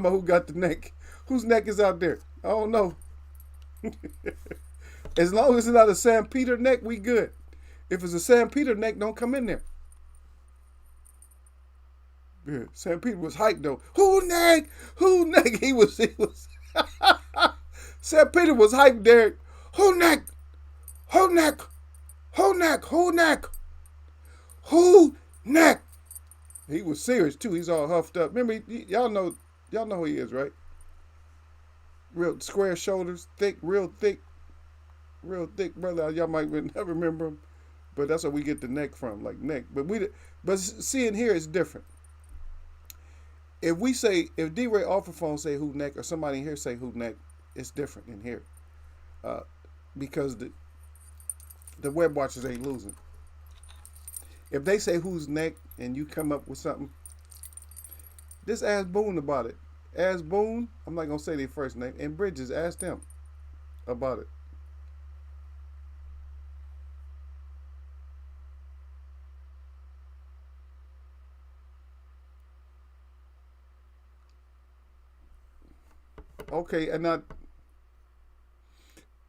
Speaker 1: who got the neck. Whose neck is out there? I don't know. As long as it's not a Sam Peter neck, we good. If it's a Sam Peter neck, don't come in there. Yeah, Sam Peter was hyped though. Who neck? Who neck? He was. Sam Peter was hyped, Derek. Who neck? Who neck? Who neck? Who neck? Who neck? He was serious too. He's all huffed up. Remember, y'all know who he is, right? Real square shoulders, real thick brother. Y'all might never remember him, but that's where we get the neck from, like neck. But seeing here is different. If D-Ray off the phone say who neck, or somebody in here say who neck, it's different in here, because the web watchers ain't losing. If they say who's neck and you come up with something, just ask Boone about it. Ask Boone. I'm not gonna say their first name. And Bridges, ask them about it. Okay, and now,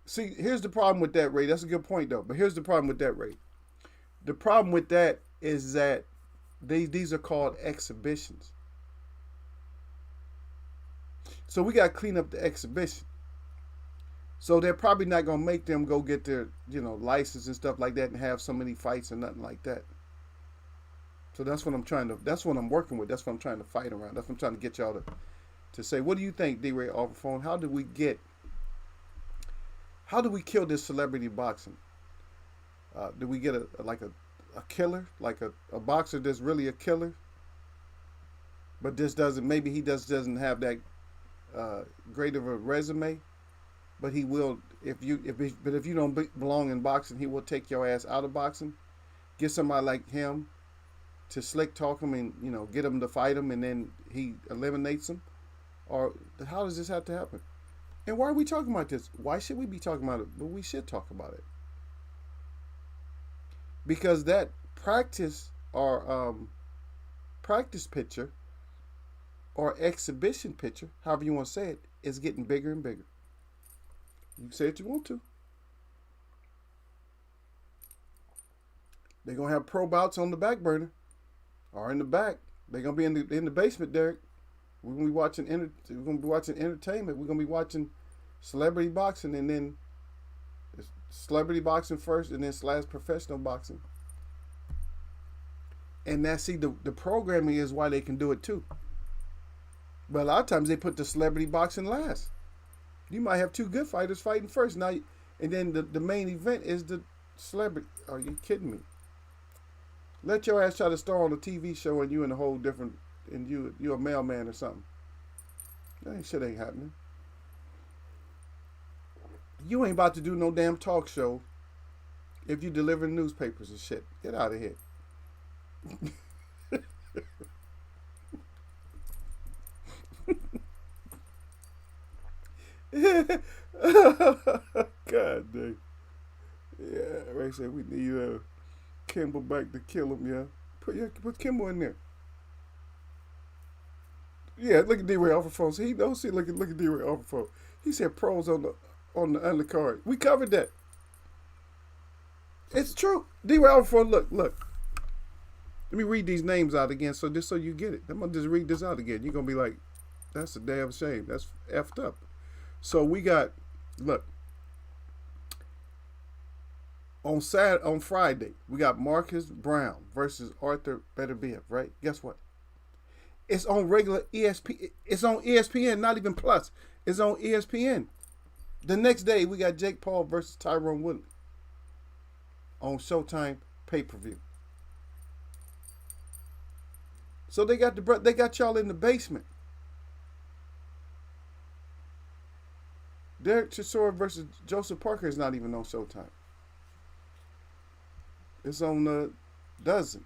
Speaker 1: see, here's the problem with that, Ray. That's a good point, though. But here's the problem with that, Ray. The problem with that is that these are called exhibitions. So we got to clean up the exhibition. So they're probably not going to make them go get their, license and stuff like that and have so many fights and nothing like that. So that's what I'm working with. That's what I'm trying to fight around. That's what I'm trying to get y'all to say, what do you think, D-Ray off the phone? How do we kill this celebrity boxing? Do we get a killer, like a boxer that's really a killer, but maybe he doesn't have that great of a resume, but he will, if you don't belong in boxing, he will take your ass out of boxing. Get somebody like him to slick talk him and, get him to fight him, and then he eliminates him. Or how does this have to happen? And why are we talking about this? Why should we be talking about it? But we should talk about it. Because that practice or practice picture or exhibition picture, however you want to say it, is getting bigger and bigger. You can say what you want to. They're going to have pro bouts on the back burner or in the back. They're going to be in the basement, Derek. We're gonna be watching entertainment. We're gonna be watching celebrity boxing, and then celebrity boxing first, and then / professional boxing. And the programming is why they can do it too. But a lot of times they put the celebrity boxing last. You might have two good fighters fighting first now, and then the main event is the celebrity. Are you kidding me? Let your ass try to star on a TV show and you in a whole different. And you're a mailman or something. That shit ain't happening. You ain't about to do no damn talk show if you delivering newspapers and shit. Get out of here. God dang. Yeah, Ray said we need Kimball back to kill him, yeah. Put Kimball in there. Yeah, look at D-Ray off the phone. See, he knows. See, look at D-Ray off the phone. He said pros on the undercard. We covered that. It's true. D-Ray off the phone. Look. Let me read these names out again, so just so you get it. I'm gonna just read this out again. You're gonna be like, "That's a damn shame. That's effed up." So we got, look, on Friday we got Marcus Brown versus Arthur Beterbiev. Right? Guess what? It's on regular ESP. It's on ESPN. Not even Plus. It's on ESPN. The next day we got Jake Paul versus Tyrone Woodley on Showtime pay-per-view. So they got y'all in the basement. Derek Chisora versus Joseph Parker is not even on Showtime. It's on Dozen.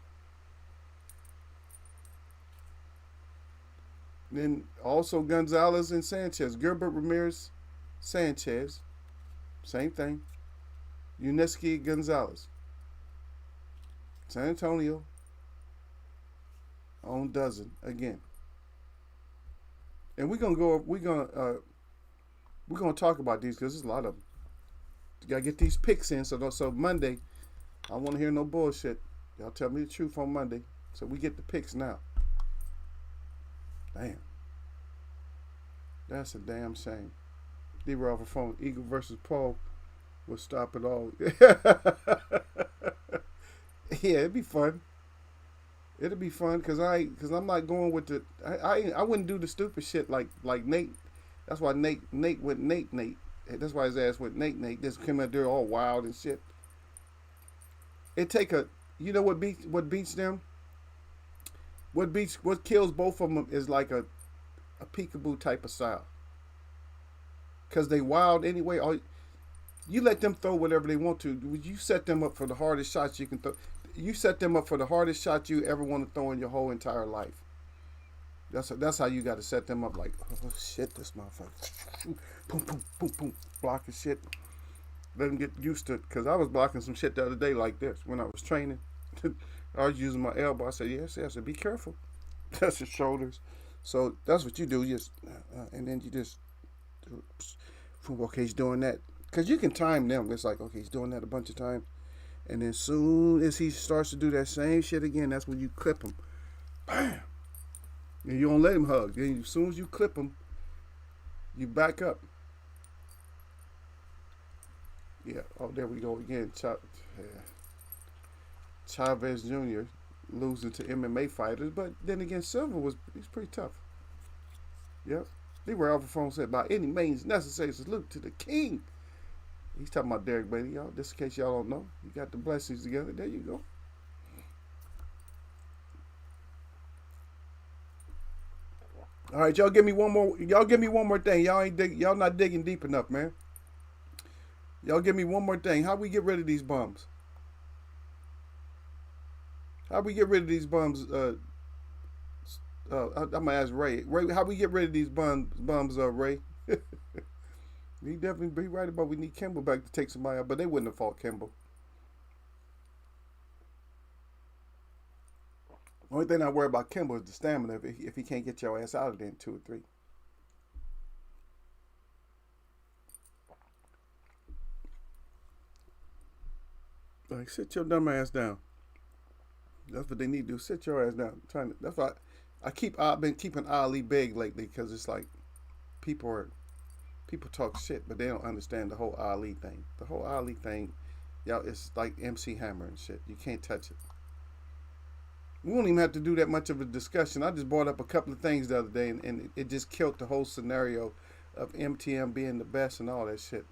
Speaker 1: Then also Gonzalez and Sanchez. Gilbert Ramirez, Sanchez. Same thing. Uneski Gonzalez. San Antonio. On Dozen again. And we're gonna talk about these because there's a lot of them. You gotta get these picks in. So Monday, I don't want to hear no bullshit. Y'all tell me the truth on Monday. So we get the picks now. Damn. That's a damn shame. D-Ray off the phone. Eagle versus Paul will stop it all. Yeah, it'd be fun. It'll be fun because I'm not going with the I wouldn't do the stupid shit like Nate. That's why Nate went Nate. That's why his ass went Nate. Just came out there all wild and shit. It take a you know what beats them. What kills both of them is like a peekaboo type of style. Cause they wild anyway. You let them throw whatever they want to. You set them up for the hardest shots you can throw. You set them up for the hardest shot you ever want to throw in your whole entire life. That's how you got to set them up. Like, oh shit, this motherfucker, boom, boom, boom, boom, blocking shit. Let them get used to it. Cause I was blocking some shit the other day like this when I was training. I was using my elbow. I said, yes. I said, be careful. That's your shoulders. So that's what you do. You just and then you just, okay, he's doing that. Cause you can time them. It's like, okay, he's doing that a bunch of times. And then soon as he starts to do that same shit again, that's when you clip him. Bam. And you don't let him hug. Then as soon as you clip him, you back up. Yeah. Oh, there we go again. Chavez Jr. losing to MMA fighters, but then again, Silva he's pretty tough. Yep. They were off the phone said, by any means necessary, salute to the king. He's talking about Derek Bailey, y'all. Just in case y'all don't know. You got the blessings together. There you go. All right, y'all give me one more. Y'all give me one more thing. Y'all not digging deep enough, man. Y'all give me one more thing. How we get rid of these bums? How we get rid of these bums? I'm gonna ask Ray. Ray, how we get rid of these bums? Ray. He definitely be right about we need Kimball back to take somebody out, but they wouldn't have fought Kimball. Only thing I worry about Kimball is the stamina if he can't get your ass out of there in 2 or 3. Like, sit your dumb ass down. That's what they need to do. Sit your ass down. That's why I've been keeping Ali big lately because it's like people talk shit, but they don't understand the whole Ali thing. The whole Ali thing, y'all, it's like MC Hammer and shit. You can't touch it. We won't even have to do that much of a discussion. I just brought up a couple of things the other day, and it just killed the whole scenario of MTM being the best and all that shit.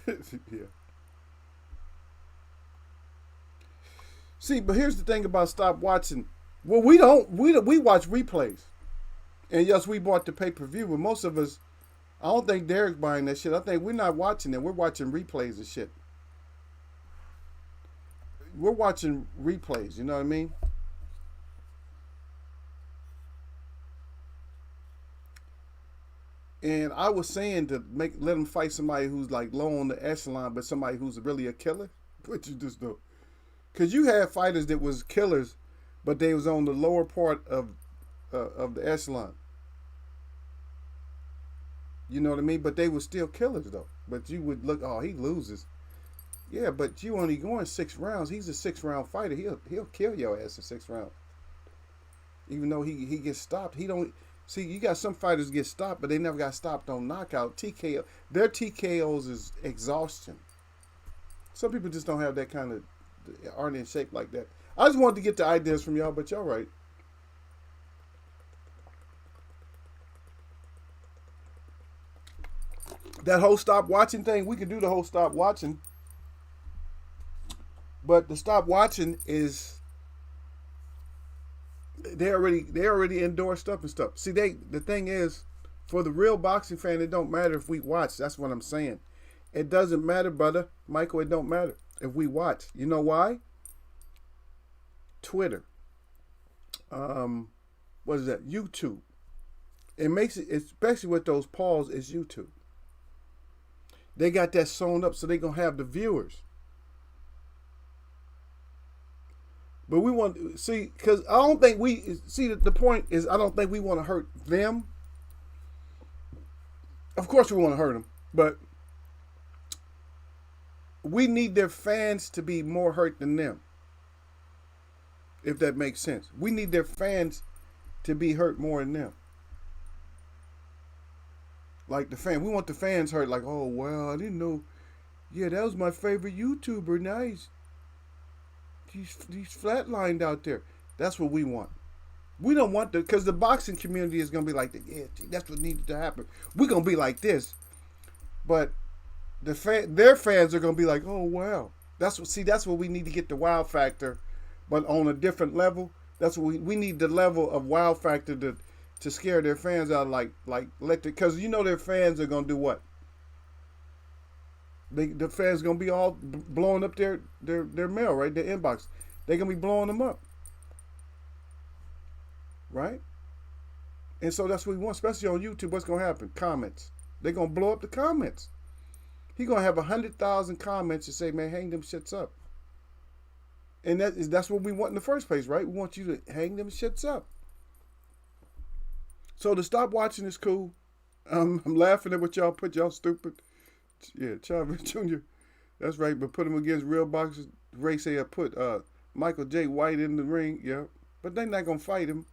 Speaker 1: Yeah. See, but here's the thing about stop watching. Well, we watch replays. And yes, we bought the pay-per-view, but most of us, I don't think Derek's buying that shit. I think we're not watching it. We're watching replays and shit. We're watching replays, you know what I mean? And I was saying to let him fight somebody who's like low on the echelon, but somebody who's really a killer. But you just do. Because you had fighters that was killers, but they was on the lower part of of the echelon. You know what I mean? But they were still killers though. But you would look, oh, he loses. Yeah, but you only going 6 rounds. He's a 6 round fighter. He'll kill your ass in 6 rounds. Even though he gets stopped, he don't. See, you got some fighters get stopped, but they never got stopped on knockout. TKO. Their TKOs is exhaustion. Some people just don't have that kind of, aren't in shape like that. I just wanted to get the ideas from y'all, but y'all right. That whole stop watching thing, we can do the whole stop watching, but the stop watching is they already endorse stuff and stuff. See, the thing is, for the real boxing fan, it don't matter if we watch. That's what I'm saying. It doesn't matter, brother Michael. It don't matter if we watch. You know why? Twitter. What is that? YouTube. It makes it, especially with those polls, is YouTube. They got that sewn up so they gonna have the viewers. But we want to see, because I don't think we see the point is I don't think we want to hurt them. Of course, we want to hurt them, but we need their fans to be more hurt than them. If that makes sense, we need their fans to be hurt more than them. Like we want the fans hurt. Like, oh well, I didn't know. Yeah, that was my favorite YouTuber. Now he's flatlined out there. That's what we want. We don't want because the boxing community is gonna be like, yeah, that's what needed to happen. We're gonna be like this, but their fans are gonna be like, oh wow, that's what we need to get the wow factor, but on a different level. That's what we need the level of wow factor to scare their fans out, because you know their fans are gonna do what? The fans gonna be all blowing up their mail, right? Their inbox. They're gonna be blowing them up, right? And so that's what we want, especially on YouTube. What's gonna happen? Comments. They're gonna blow up the comments. He gonna have 100,000 comments and say, "Man, hang them shits up." And that's what we want in the first place, right? We want you to hang them shits up. So to stop watching is cool. I'm laughing at what y'all put. Y'all stupid. Yeah, Chavez Jr. That's right, but put him against real boxers. Ray say I put Michael J. White in the ring. Yeah, but they're not gonna fight him.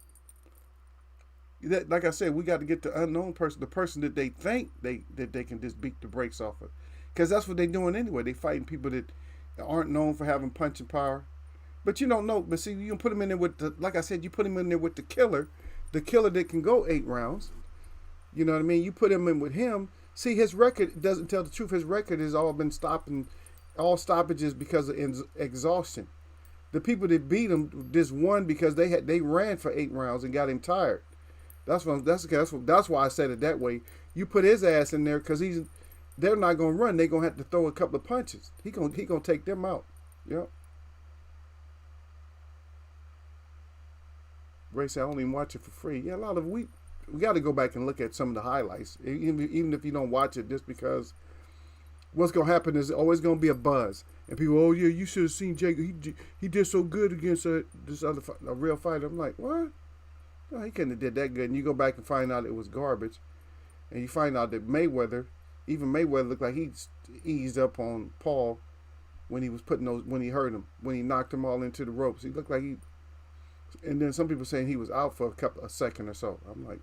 Speaker 1: Like I said, we got to get the unknown person, the person that they think that they can just beat the brakes off of, because that's what they're doing anyway. They fighting people that aren't known for having punching power. But you don't know. But see, you can put him in there with like I said, you put him in there with the killer that can go 8 rounds. You know what I mean? You put him in with him. See, his record doesn't tell the truth. His record has all been all stoppages because of exhaustion. The people that beat him just won because they ran for 8 rounds and got him tired. That's why I said it that way. You put his ass in there because they're not gonna run. They're gonna have to throw a couple of punches. He gonna take them out. Yep. Ray said, I only watch it for free. Yeah, a lot of we got to go back and look at some of the highlights, even if you don't watch it, just because what's going to happen is always going to be a buzz. And people, oh, yeah, you should have seen Jake. He did so good against this other a real fighter. I'm like, what? No, he couldn't have did that good. And you go back and find out it was garbage. And you find out that even Mayweather looked like he eased up on Paul when he was when he hurt him, when he knocked him all into the ropes. He looked like and then some people saying he was out for a second or so. I'm like,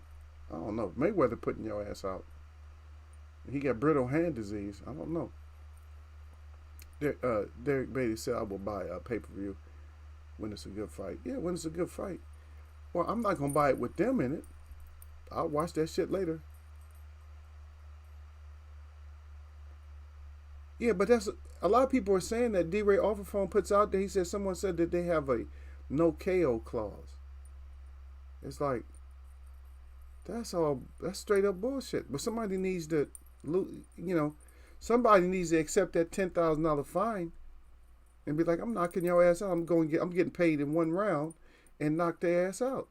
Speaker 1: I don't know. Mayweather putting your ass out. He got brittle hand disease. I don't know. Derek Beatty said, I will buy a pay-per-view when it's a good fight. Yeah, when it's a good fight. Well, I'm not going to buy it with them in it. I'll watch that shit later. Yeah, but that's a lot of people are saying that D-Ray Offerphone puts out there. He said someone said that they have a no KO clause. It's like, that's straight up bullshit. But somebody needs to, somebody needs to accept that $10,000 fine and be like, I'm knocking your ass out. I'm getting paid in 1 round and knock their ass out.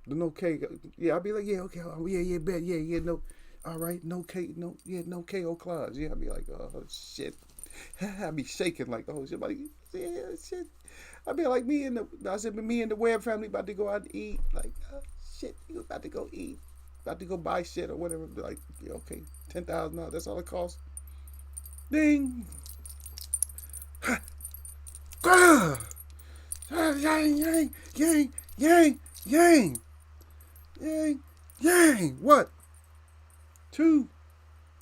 Speaker 1: The no KO. Yeah, I'll be like, yeah, okay, oh, yeah, bet, no, all right, no KO clause. Yeah, I'll be like, oh shit. I be shaking like, oh, somebody, yeah, shit. I be like I said, me and the Webb family about to go out to eat. Like, shit, you about to go eat. About to go buy shit or whatever. Like, yeah, okay, $10,000, that's all it costs. Ding. Yang, yang, yang, yang, yang, yang, yang. What? 2,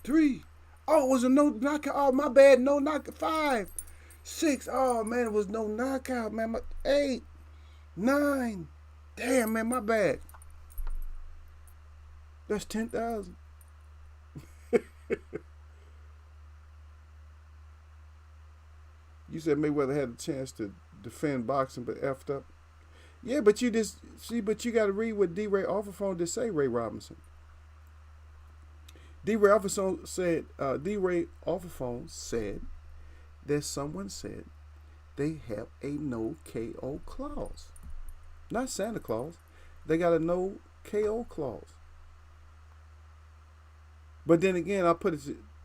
Speaker 1: 3. Oh, it was a no knockout. Oh, my bad. No knockout. 5, 6. Oh, man, it was no knockout, man. 8, 9. Damn, man, my bad. That's 10,000. You said Mayweather had a chance to defend boxing, but effed up. Yeah, but you just see, but you got to read what D. Ray Offerphone did say. Ray Robinson. D. Ray Offerphone said. D. Ray Offerphone said that someone said they have a no KO clause. Not Santa Claus. They got a no KO clause. But then again, I put it.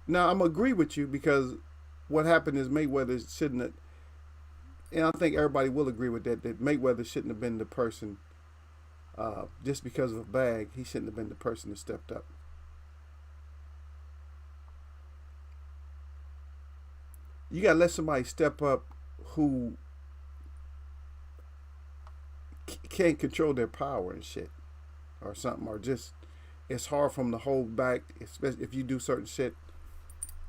Speaker 1: Now I'm agree with you because what happened is Mayweather shouldn't have, and I think everybody will agree with that. That Mayweather shouldn't have been the person. Just because of a bag, he shouldn't have been the person that stepped up. You gotta let somebody step up who can't control their power and shit, or something, or just it's hard for them to hold back, especially if you do certain shit.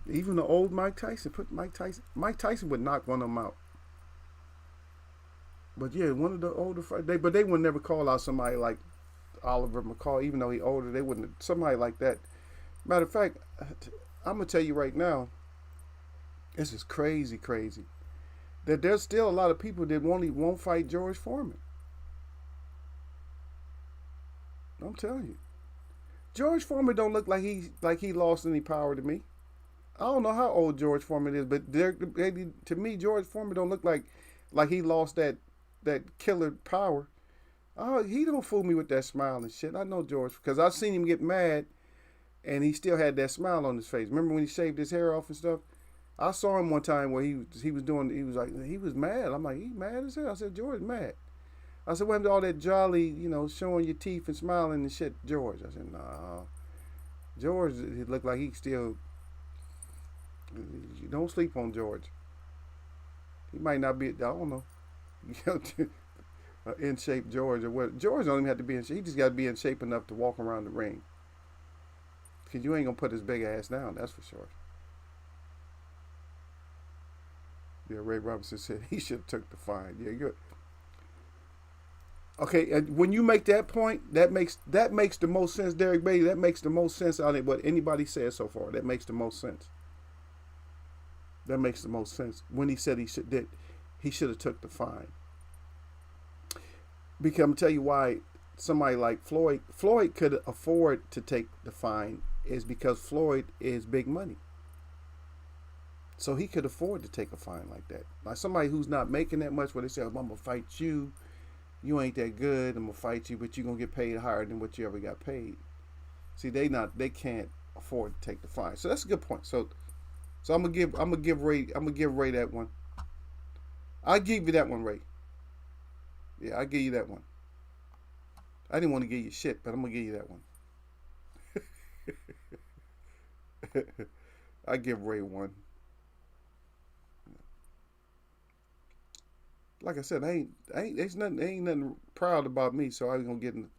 Speaker 1: Even the old Mike Tyson, Mike Tyson would knock one of them out. But yeah, one of the older but they would never call out somebody like Oliver McCall, even though he older. They wouldn't somebody like that. Matter of fact, I'm gonna tell you right now, this is crazy, crazy. That there's still a lot of people that won't fight George Foreman. I'm telling you, George Foreman don't look like he lost any power to me. I don't know how old George Foreman is, but to me, George Foreman don't look like he lost that killer power. Oh, he don't fool me with that smile and shit. I know George because I've seen him get mad, and he still had that smile on his face. Remember when he shaved his hair off and stuff? I saw him one time where he was mad. I'm like, he mad as hell. I said, George mad. I said, what happened to all that jolly, showing your teeth and smiling and shit, George? I said, nah. George, it looked like he still. You don't sleep on George. He might not be. I don't know. In shape George or what? George don't even have to be in shape. He just got to be in shape enough to walk around the ring. Cause you ain't gonna put his big ass down. That's for sure. Yeah, Ray Robinson said he should have took the fine. Yeah, good. Okay, and when you make that point, that makes the most sense, Derek Beatty. That makes the most sense out of what anybody said so far. That makes the most sense. That makes the most sense when he said he should have took the fine. Because I'm gonna tell you why somebody like Floyd could afford to take the fine is because Floyd is big money. So he could afford to take a fine like that. Like somebody who's not making that much, where they say, I'm gonna fight you. You ain't that good. I'm gonna fight you, but you're gonna get paid higher than what you ever got paid. See, they can't afford to take the fine. So that's a good point. So I'm gonna give Ray that one. I'll give you that one, Ray. Yeah, I'll give you that one. I didn't want to give you shit, but I'm gonna give you that one. I give Ray one. Like I said, ain't nothing proud about me, so I ain't gonna get in.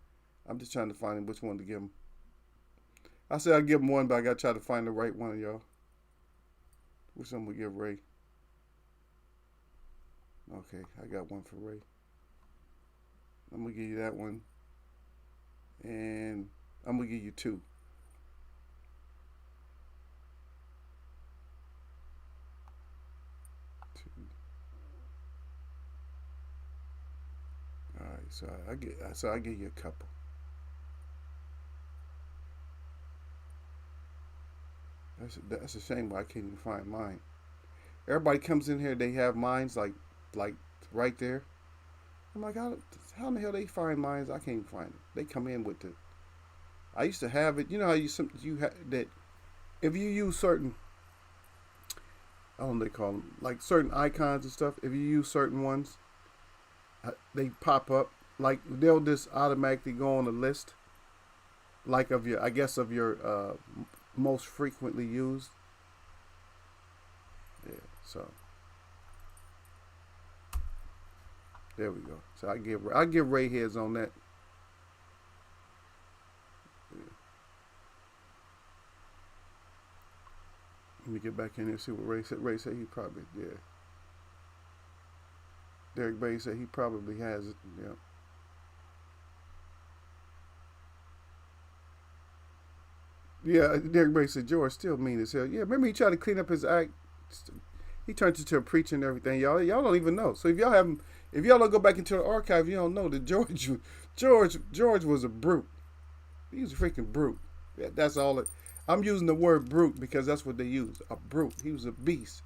Speaker 1: I'm just trying to find which one to give him. I said I'll give him one, but I gotta try to find the right one, y'all. Which one we give Ray? Okay, I got one for Ray. I'm gonna give you that one, and I'm gonna give you 2. All right, so I give you a couple. That's a shame why I can't even find mine. Everybody comes in here, they have mines like right there. I'm like, how in the hell they find mines? I can't even find it. They come in with the. I used to have it. You know how you have that if you use certain I don't know what they call them, like certain icons and stuff. If you use certain ones, they pop up. Like they'll just automatically go on a list, like of your, I guess, of your most frequently used. Yeah. So there we go. So I give Ray heads on that. Yeah. Let me get back in here and see what Ray said. Ray said he probably, yeah. Derek Bay said he probably has it. Yeah. Yeah, Derek Bay said George still mean as hell. Yeah, remember he tried to clean up his act. He turned into a preacher and everything. Y'all don't even know. So if y'all don't go back into the archive, you don't know that George was a brute. He was a freaking brute. That's all. I'm using the word brute because that's what they use. A brute. He was a beast.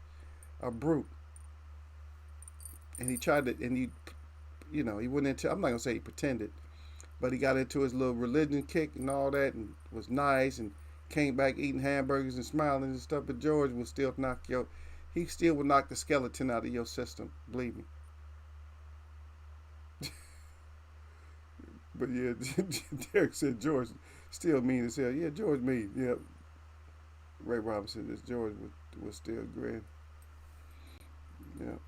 Speaker 1: A brute. And he tried to, and he went into. I'm not gonna say he pretended, but he got into his little religion kick and all that, and was nice, and came back eating hamburgers and smiling and stuff. But George will still he still will knock the skeleton out of your system. Believe me. But yeah, Derek said George still mean as hell. Yeah, George mean. Yeah. Ray Robinson, this George was still grin. Yeah.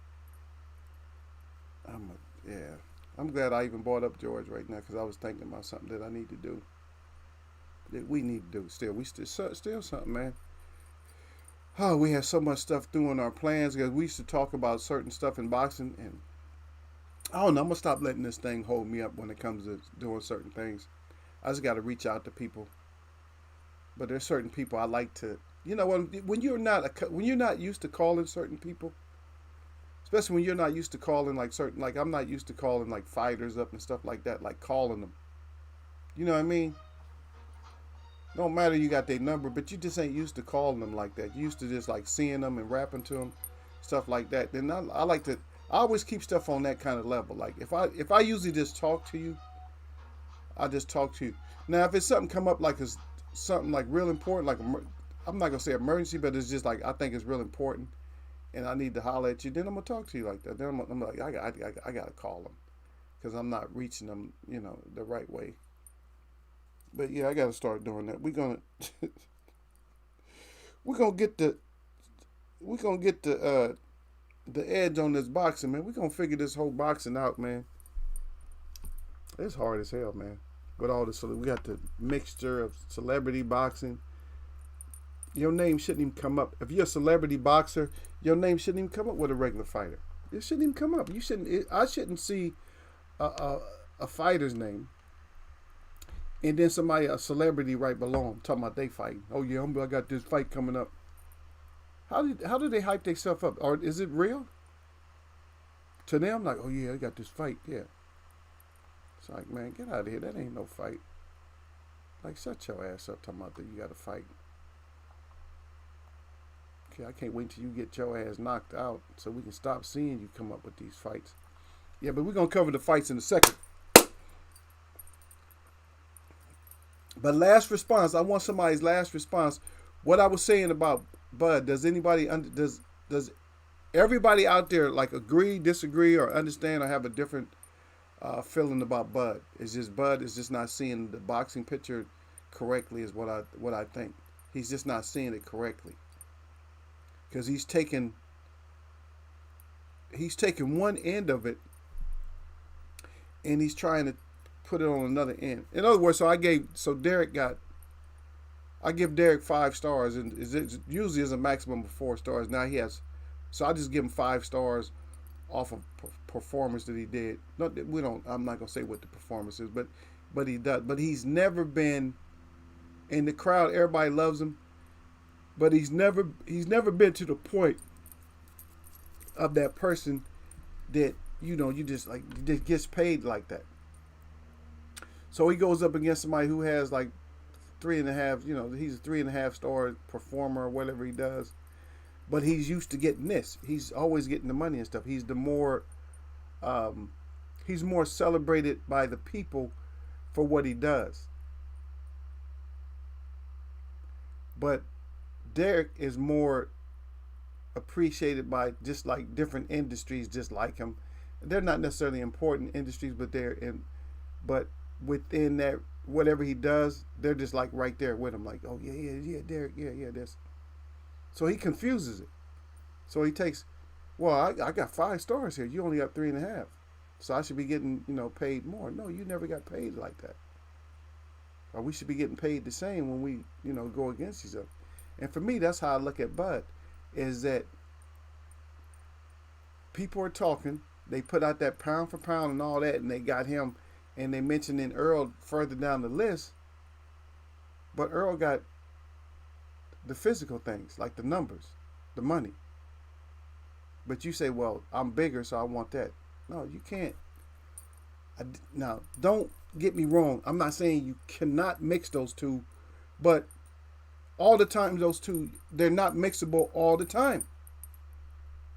Speaker 1: Yeah. I'm glad I even brought up George right now because I was thinking about something that I need to do. That we need to do. Still something, man. Oh, we had so much stuff doing our plans because we used to talk about certain stuff in boxing, and I don't know. I'm gonna stop letting this thing hold me up when it comes to doing certain things. I just got to reach out to people. But there's certain people I like to. When you're not used to calling certain people, especially when you're not used to calling like I'm not used to calling like fighters up and stuff like that, like calling them. You know what I mean? No matter you got their number, but you just ain't used to calling them like that. You used to just like seeing them and rapping to them, stuff like that. Then I like to. I always keep stuff on that kind of level. Like if I usually just talk to you, I just talk to you. Now if it's something come up like it's something like real important, like I'm not gonna say emergency, but it's just like I think it's real important, and I need to holler at you. Then I'm gonna talk to you like that. Then I'm like I gotta call them because I'm not reaching them, the right way. But yeah, I gotta start doing that. We're gonna get the edge on this boxing, man. We're gonna figure this whole boxing out, man. It's hard as hell, man. With all this, we got the mixture of celebrity boxing. Your name shouldn't even come up. If you're a celebrity boxer, your name shouldn't even come up with a regular fighter. It shouldn't even come up. I shouldn't see a fighter's name and then a celebrity right below him talking about they fighting. Oh yeah, I got this fight coming up. How do they hype themselves up? Or is it real? To them, like, oh yeah, I got this fight. Yeah. It's like, man, get out of here. That ain't no fight. Like, shut your ass up talking about that you got to fight. Okay, I can't wait till you get your ass knocked out so we can stop seeing you come up with these fights. Yeah, but we're going to cover the fights in a second. But last response, I want somebody's last response. What I was saying about Bud, does everybody out there like agree, disagree, or understand, or have a different feeling about Bud? Bud is just not seeing the boxing picture correctly, is what I think. He's just not seeing it correctly because he's taking one end of it and he's trying to put it on another end. In other words, I give Derek 5 stars, and it usually is a maximum of 4 stars. Now he has, so I just give him 5 stars off of performance that he did. I'm not gonna say what the performance is, but he does. But he's never been in the crowd. Everybody loves him, but he's never been to the point of that person that you just like that gets paid like that. So he goes up against somebody who has like 3.5. He's a 3.5 star performer or whatever he does. But he's used to getting this. He's always getting the money and stuff. He's more celebrated by the people for what he does. But Derek is more appreciated by just like different industries, just like him. They're not necessarily important industries, but they're in. But within that, whatever he does, they're just like right there with him. Like, oh yeah, yeah, yeah, Derek, yeah, yeah, this. So he confuses it. So he takes, well, I got 5 stars here. You only got 3.5. So I should be getting, paid more. No, you never got paid like that. Or we should be getting paid the same when we, go against each other. And for me, that's how I look at Bud, is that people are talking. They put out that pound for pound and all that, and they got him, and they mentioned in Earl further down the list. But Earl got the physical things, like the numbers, the money. But you say, well, I'm bigger, so I want that. No, you can't. Now, don't get me wrong. I'm not saying you cannot mix those two, but all the time, those two, they're not mixable all the time.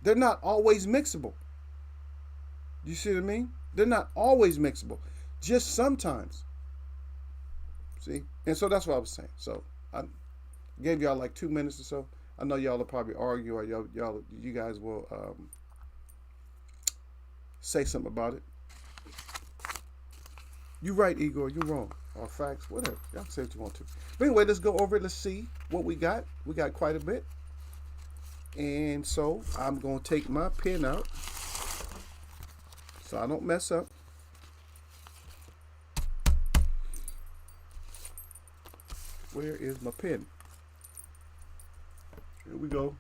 Speaker 1: They're not always mixable. You see what I mean? They're not always mixable. Just sometimes. See? And so that's what I was saying. So I gave y'all like 2 minutes or so. I know y'all will probably argue, or you guys will say something about it. You right, Igor. You wrong. Or facts, whatever. Y'all say what you want to. But anyway, let's go over it. Let's see what we got. We got quite a bit. And so I'm going to take my pen out so I don't mess up. Where is my pen? Here we go.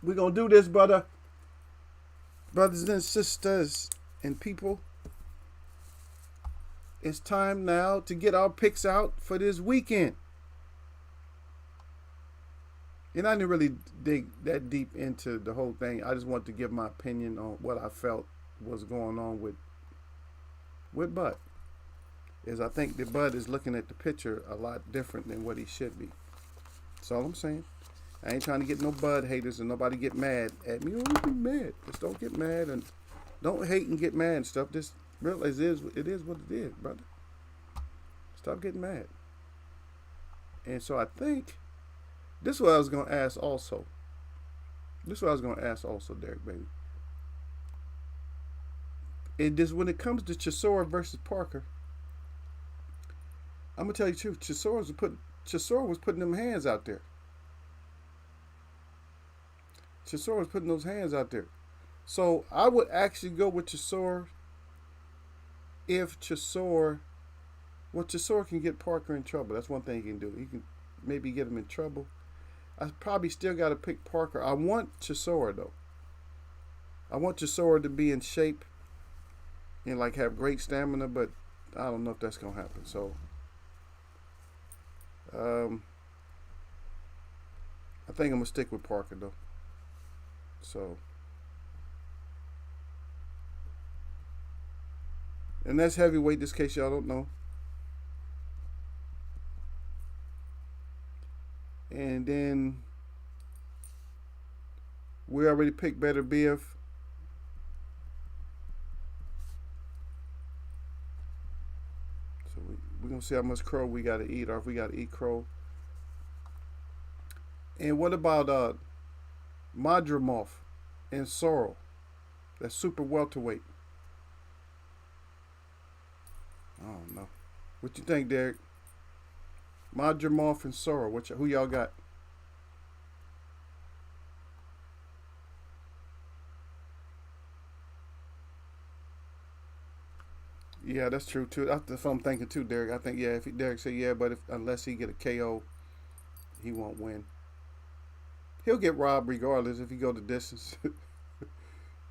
Speaker 1: We're going to do this, brothers and sisters and people. It's time now to get our picks out for this weekend. And I didn't really dig that deep into the whole thing. I just wanted to give my opinion on what I felt was going on with Bud. Is I think that Bud is looking at the picture a lot different than what he should be. That's all I'm saying. I ain't trying to get no Bud haters and nobody get mad at me. Don't be mad. Just don't get mad and don't hate and get mad and stuff. Just realize it is what it is, brother. Stop getting mad. And so I think this is what I was going to ask also. Derek, baby. And this, when it comes to Chisora versus Parker, I'm going to tell you the truth. Chisora was putting them hands out there. Chisora was putting those hands out there. So I would actually go with Chisora if Chisora can get Parker in trouble. That's one thing he can do. He can maybe get him in trouble. I probably still got to pick Parker. I want Chisora, though. I want Chisora to be in shape and like have great stamina, but I don't know if that's going to happen. So I think I'm going to stick with Parker, though. So, and that's heavyweight, this case y'all don't know. And then we already picked Better Biff. So we're going to see how much crow we got to eat, or if we got to eat crow. And what about Madrimov and Sorrel? That's super welterweight. I don't know. What you think, Derek? Madrimov and Sorrel. Who y'all got? Yeah, that's true too. That's what I'm thinking too, Derek. I think if Derek said but unless he get a KO, he won't win. He'll get robbed regardless if he go the distance.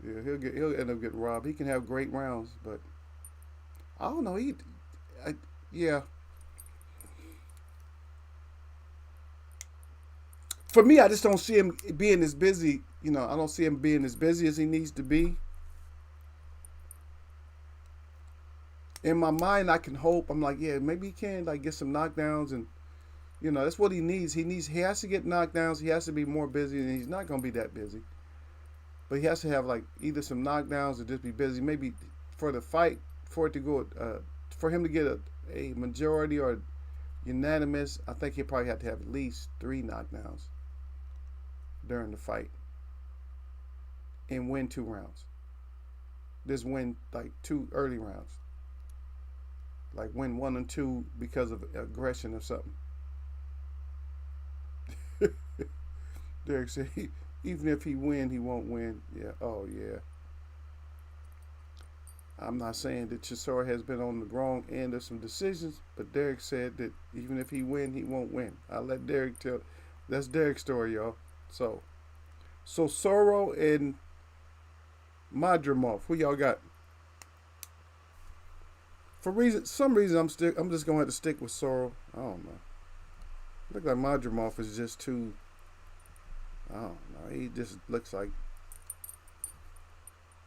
Speaker 1: Yeah, he'll end up getting robbed. He can have great rounds, but I don't know. Yeah. For me, I just don't see him being as busy. I don't see him being as busy as he needs to be. In my mind, I can hope. I'm like, maybe he can get some knockdowns, and that's what he needs. He has to get knockdowns. He has to be more busy, and he's not going to be that busy. But he has to have either some knockdowns or just be busy. Maybe for the fight, for it to go, for him to get a majority or unanimous, I think he'll probably have to have at least 3 knockdowns. during the fight and win 2 rounds. Just win like 2 early rounds. Like win 1 and 2 because of aggression or something. Derek said, even if he win, he won't win. Yeah. Oh yeah. I'm not saying that Chisora has been on the wrong end of some decisions, but Derek said that even if he win, he won't win. I'll let Derek tell. That's Derek's story, y'all. So Soro and Madrimov, who y'all got? Some reason, I'm just gonna have to stick with Soro. I don't know. Look like Madrimov is just too. I don't know. He just looks like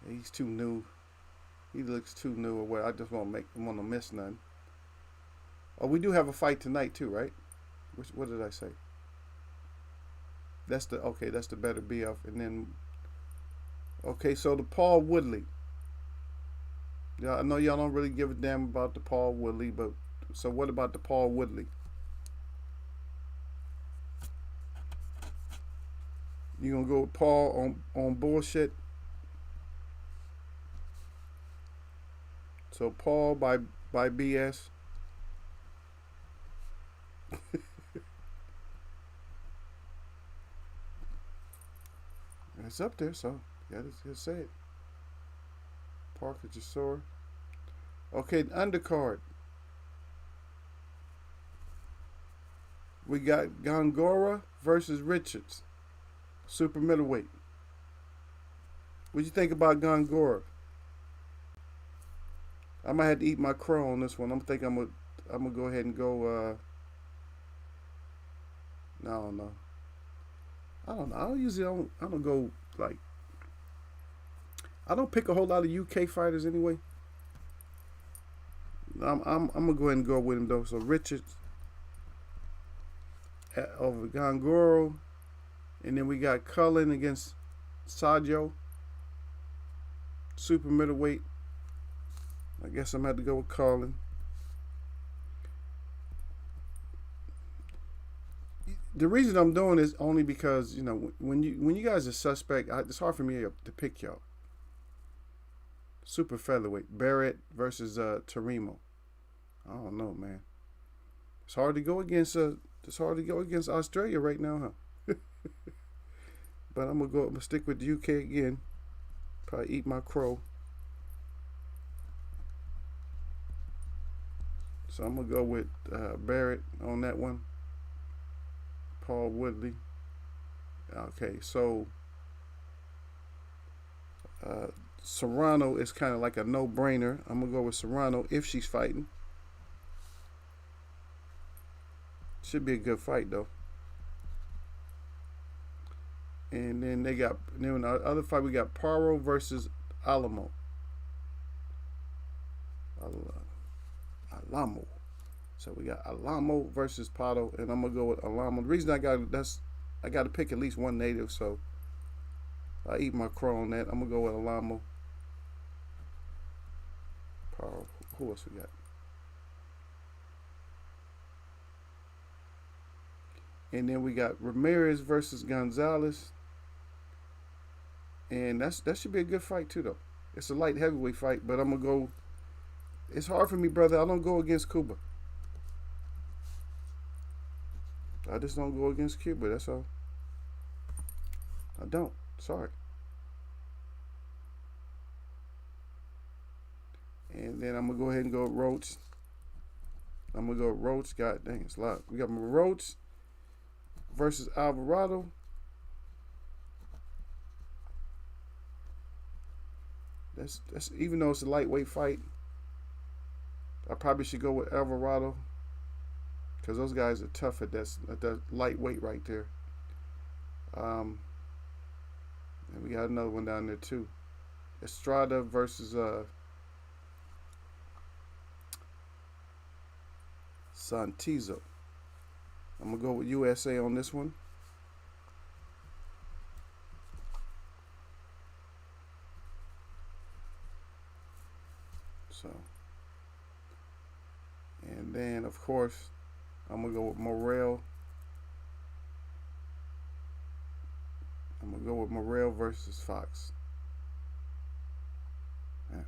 Speaker 1: he's too new. He looks too new or what? I just want to miss none. Oh, we do have a fight tonight too, right? What did I say? That's the better BF, and then okay, so the Paul Woodley. Yeah, I know y'all don't really give a damn about the Paul Woodley, but so what about the Paul Woodley? You gonna go with Paul on bullshit? So Paul by BS. It's up there, so yeah, just say it. Parker Chisora. Okay, the undercard. We got Gongora versus Richards, super middleweight. What you think about Gongora? I might have to eat my crow on this one. I'm gonna go ahead and go. No, no. I don't know. I don't go like. I don't pick a whole lot of UK fighters anyway. I'm gonna go ahead and go with him though. So Richards over Gongoro, and then we got Cullen against Sajo, super middleweight. I guess I'm gonna have to go with Cullen. The reason I'm doing this only because when you guys are suspect, it's hard for me to pick y'all. Super featherweight Barrett versus Tarimo. I don't know, man. It's hard to go against Australia right now, huh? But I'm gonna stick with the UK again. Probably eat my crow. So I'm gonna go with Barrett on that one. Paul Woodley. Okay, so Serrano is kind of like a no-brainer. I'm gonna go with Serrano if she's fighting. Should be a good fight though. And then the other fight we got Paro versus Alamo. Alamo. So we got Alamo versus Pato, and I'm gonna go with Alamo. The reason I got to pick at least one native, so I eat my crow on that. I'm gonna go with Alamo. Paro. Who else we got? And then we got Ramirez versus Gonzalez, and that should be a good fight too, though. It's a light heavyweight fight, but I'm gonna go. It's hard for me, brother. I don't go against Cuba. I just don't go against Cuba. That's all. I don't. Sorry. And then I'm gonna go ahead and go with Roach. I'm gonna go with Roach. God dang, it's a lot. We got Roach versus Alvarado. That's even though it's a lightweight fight, I probably should go with Alvarado because those guys are tough at that lightweight right there. And we got another one down there too. Estrada versus Santizo. I'm gonna go with USA on this one. So, and then of course, I'm gonna go with Morel I'm gonna go with Morrell versus Fox. Yeah.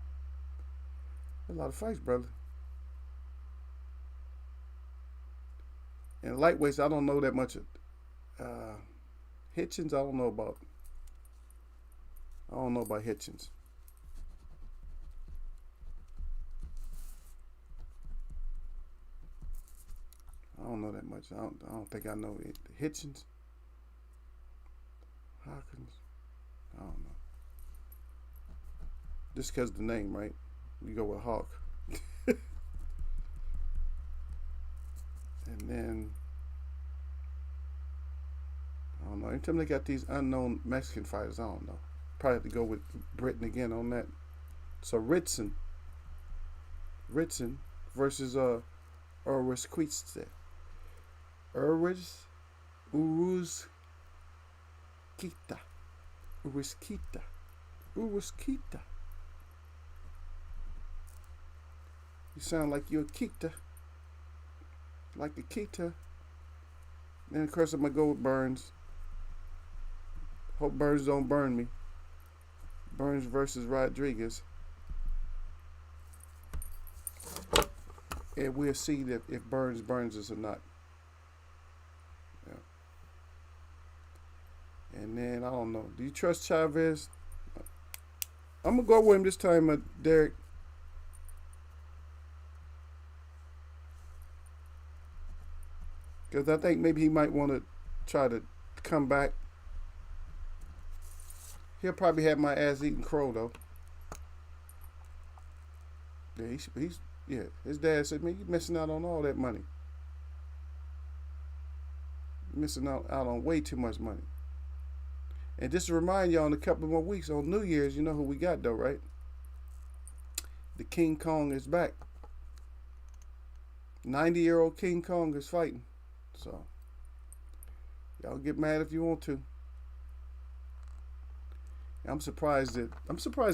Speaker 1: A lot of fights, brother. And lightweights, I don't know that much. Uh, Hitchens, I don't know about. I don't know about Hitchens. I don't know that much. I don't think I know it. Hitchens, Hawkins. I don't know. Just because the name, right? We go with Hawk. And then I don't know. Anytime they got these unknown Mexican fighters, I don't know. Probably have to go with Britain again on that. So Ritson versus Uruzquita. Uruzquita. Uruzquita. You sound like you're a Kita. Like a Kita. And of course I'm gonna go with Burns. Hope Burns don't burn me. Burns versus Rodriguez. And we'll see if Burns burns us or not. Yeah. And then I don't know. Do you trust Chavez? I'm gonna go with him this time, Derek. Because I think maybe he might want to try to come back. He'll probably have my ass eating crow though. Yeah, yeah. His dad said, "Man, you missing out on all that money. You're missing out on way too much money." And just to remind y'all, in a couple more weeks on New Year's, you know who we got though, right? The King Kong is back. 90-year-old King Kong is fighting. So y'all get mad if you want to. I'm surprised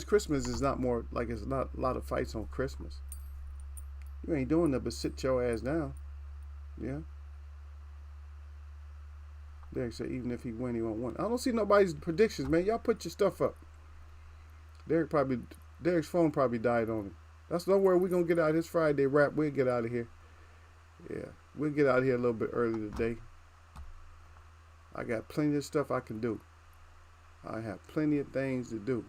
Speaker 1: Christmas is not more like it's not a lot of fights on Christmas. You ain't doing nothing but sit your ass down. Yeah. Derek said even if he win, he won't win. I don't see nobody's predictions, man. Y'all put your stuff up. Derek's phone probably died on him. That's nowhere we're gonna get out his Friday wrap. We'll get out of here. Yeah. We'll get out of here a little bit early today. I got plenty of stuff I can do. I have plenty of things to do.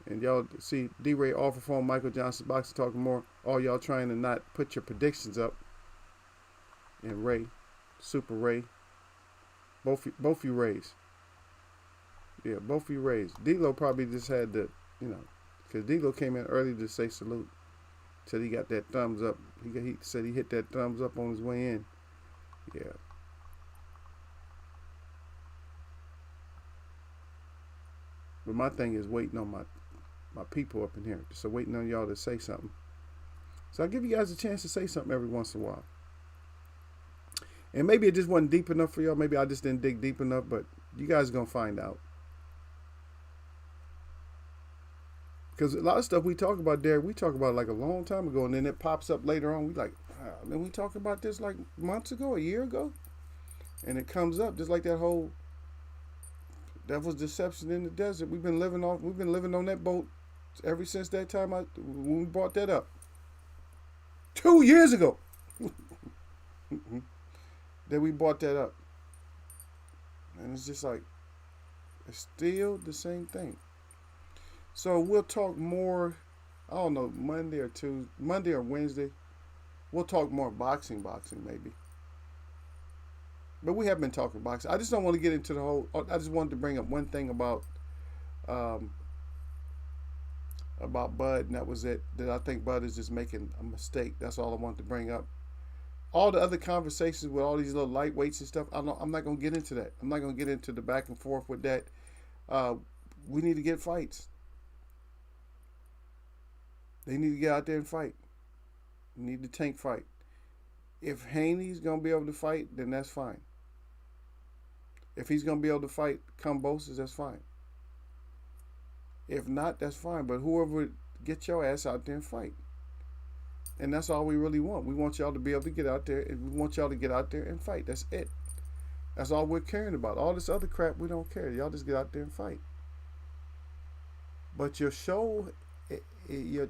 Speaker 1: And y'all see D-Ray offer phone, Michael Johnson Boxing Talking More. All y'all trying to not put your predictions up. And Ray, Super Ray, both you Rays. Yeah, both of you Rays. D-Lo probably just had to, because D-Lo came in early to say salute. Said he got that thumbs up. He said he hit that thumbs up on his way in. Yeah. But my thing is waiting on my people up in here. So waiting on y'all to say something. So I give you guys a chance to say something every once in a while. And maybe it just wasn't deep enough for y'all. Maybe I just didn't dig deep enough. But you guys are going to find out. Because a lot of stuff we talk about there, we talk about like a long time ago. And then it pops up later on. We like, wow, then we talked about this like months ago, a year ago. And it comes up just like that whole Devil's Deception in the Desert. We've been living on that boat ever since that time when we brought that up. 2 years ago. That we brought that up. And it's just like, it's still the same thing. So we'll talk more, I don't know, Monday or Wednesday. We'll talk more boxing maybe. But we have been talking boxing. I just don't want to get into the whole, I just wanted to bring up one thing about Bud, and that was it. That I think Bud is just making a mistake. That's all I wanted to bring up. All the other conversations with all these little lightweights and stuff, I'm not going to get into that. I'm not going to get into the back and forth with that. We need to get fights. They need to get out there and fight. We need the tank fight. If Haney's going to be able to fight, then that's fine. If he's going to be able to fight Kambosos, that's fine. If not, that's fine. But whoever, get your ass out there and fight. And that's all we really want. We want y'all to be able to get out there, and we want y'all to get out there and fight. That's it. That's all we're caring about. All this other crap, we don't care. Y'all just get out there and fight. But your show, your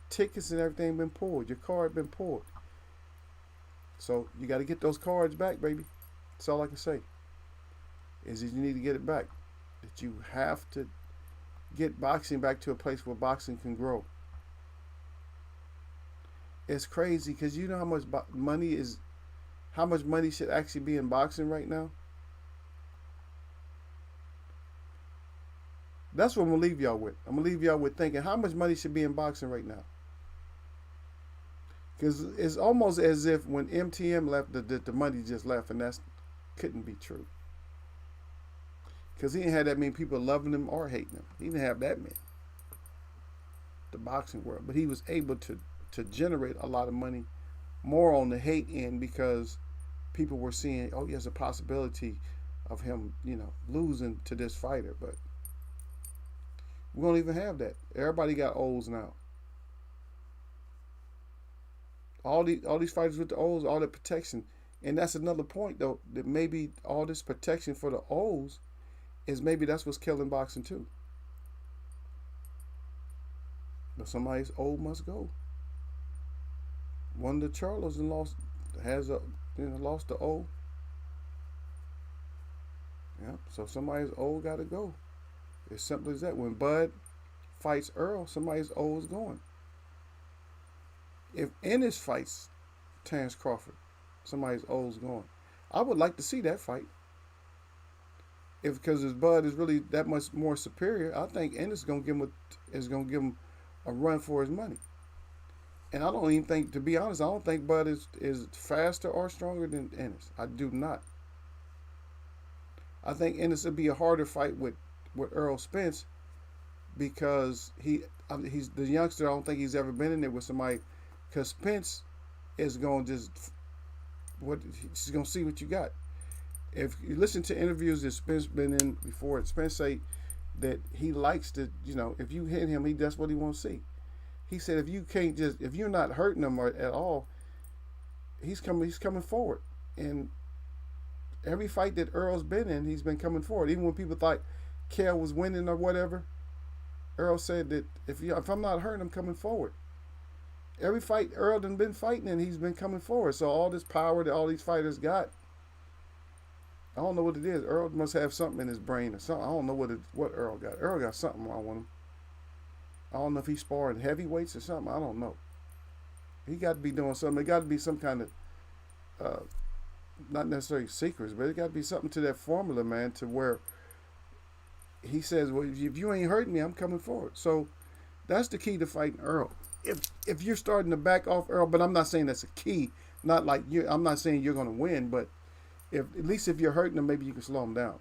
Speaker 1: tickets and everything been pulled. Your card been pulled. So you got to get those cards back, baby. That's all I can say. Is that you need to get it back. That you have to get boxing back to a place where boxing can grow. It's crazy because you know how much money is, how much money should actually be in boxing right now. That's what I'm gonna leave y'all with. I'm gonna leave y'all with thinking how much money should be in boxing right now. Because it's almost as if when MTM left, the money just left, and that couldn't be true. Because he didn't have that many people loving him or hating him. He didn't have that many. The boxing world, but he was able to generate a lot of money, more on the hate end because people were seeing, oh, there's a possibility of him, losing to this fighter, but we don't even have that. Everybody got O's now. All these fighters with the O's, all the protection, and that's another point though, that maybe all this protection for the O's is maybe that's what's killing boxing too. But somebody's O must go. One of the Charlos lost the O. Yeah, so somebody's O got to go. As simple as that. When Bud fights Earl, somebody's O is going. If Ennis fights Terrence Crawford, somebody's O is going. I would like to see that fight. Because his Bud is really that much more superior, I think Ennis is gonna give him a run for his money. And I don't even think, to be honest, I don't think Bud is faster or stronger than Ennis. I do not. I think Ennis would be a harder fight with Earl Spence because he's the youngster. I don't think he's ever been in there with somebody. Because Spence is going to she's going to see what you got. If you listen to interviews that Spence been in before, Spence say that he likes to, if you hit him, that's what he wants to see. He said if you're not hurting him at all, he's coming forward. And every fight that Earl's been in, he's been coming forward. Even when people thought Kel was winning or whatever, Earl said that if I'm not hurting, I'm coming forward. Every fight Earl done been fighting and he's been coming forward. So all this power that all these fighters got, I don't know what it is. Earl must have something in his brain or something. I don't know what Earl got. Earl got something wrong with him. I don't know if he's sparring heavyweights or something. I don't know. He got to be doing something. There got to be some kind of, not necessarily secrets, but it got to be something to that formula, man, to where he says, well, if you ain't hurting me, I'm coming forward. So that's the key to fighting Earl. If you're starting to back off Earl, but I'm not saying that's a key. Not like I'm not saying you're going to win, but at least if you're hurting him, maybe you can slow him down.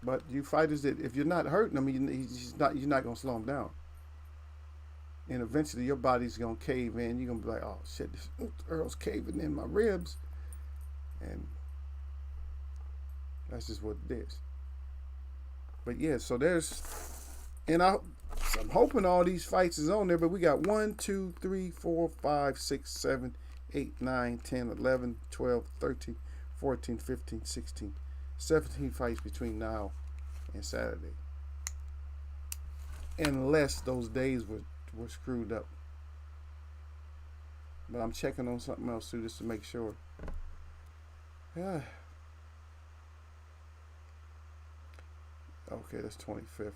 Speaker 1: But you fighters that if you're not hurting him, you're not going to slow him down. And eventually your body's going to cave in. You're going to be like, oh shit, Earl's caving in my ribs. And that's just what it is. But yeah, so I'm hoping all these fights is on there, but we got 1, 2, 3, 4, 5, 6, 7, 8, 9, 10, 11, 12, 13, 14, 15, 16, 17 fights between now and Saturday. Unless those days were screwed up. But I'm checking on something else too, just to make sure. Yeah. Okay, that's 25th.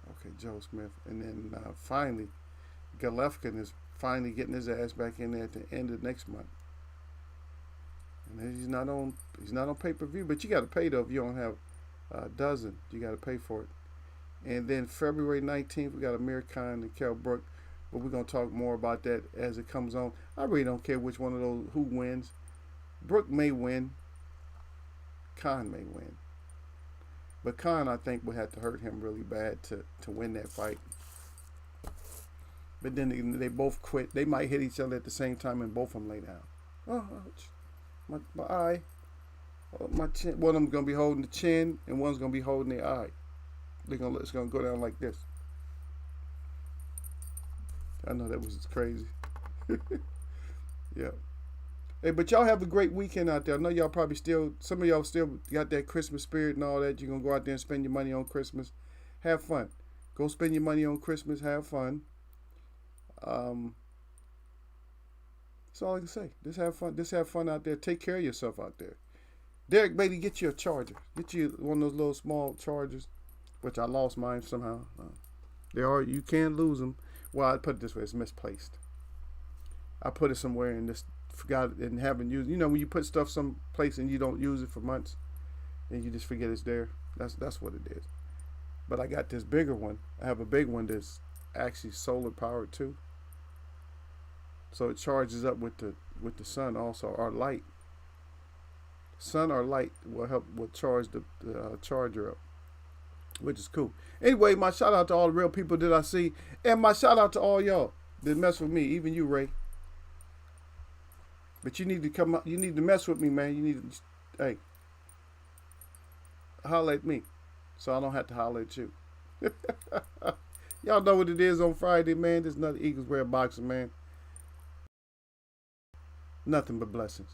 Speaker 1: Okay, Joe Smith. And then finally, Golovkin is finally getting his ass back in there at the end of next month. And he's not on pay-per-view, but you got to pay though if you don't have a dozen. You got to pay for it. And then February 19th, we got Amir Khan and Kell Brook, but we're going to talk more about that as it comes on. I really don't care which one of those, who wins. Brook may win. Khan may win. But Khan, I think, would have to hurt him really bad to win that fight. But then they both quit. They might hit each other at the same time and both of them lay down. Oh, my eye. Oh, my chin. One of them's going to be holding the chin and one's going to be holding the eye. It's going to go down like this. I know that was crazy. Yeah. Hey, but y'all have a great weekend out there. I know y'all probably still, some of y'all still got that Christmas spirit and all that. You're going to go out there and spend your money on Christmas. Have fun. Go spend your money on Christmas. Have fun. Um, that's all I can say. Just have fun. Just have fun out there. Take care of yourself out there. Derek, baby, get you a charger. Get you one of those little small chargers, which I lost mine somehow. They are, you can lose them. Well, I put it this way: it's misplaced. I put it somewhere and just forgot it and haven't used. You know, when you put stuff someplace and you don't use it for months, and you just forget it's there. That's what it is. But I got this bigger one. I have a big one that's actually solar powered too. So it charges up with the sun also, or light. Sun or light will charge the charger up, which is cool. Anyway, my shout out to all the real people that I see, and my shout out to all y'all that mess with me, even you, Ray. But you need to come up. You need to mess with me, man. You need to, hey, holler at me, so I don't have to holler at you. Y'all know what it is on Friday, man. There's another Eagles wear boxing, man. Nothing but blessings.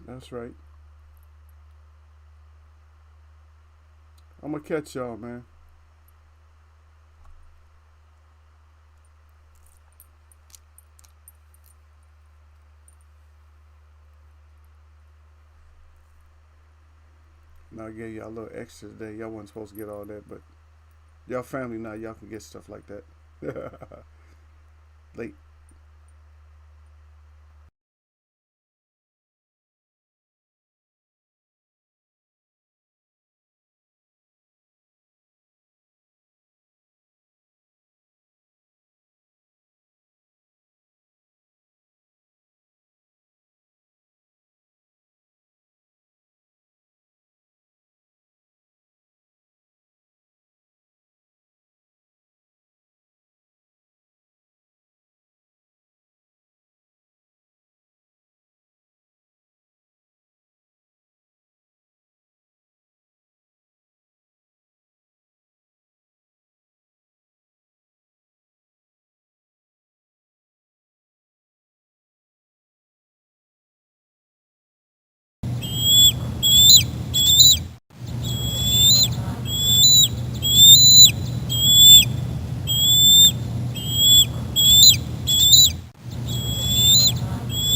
Speaker 1: That's right. I'm gonna catch y'all, man. Now I gave y'all a little extra today. Y'all wasn't supposed to get all that, but y'all family now. Y'all can get stuff like that. Late.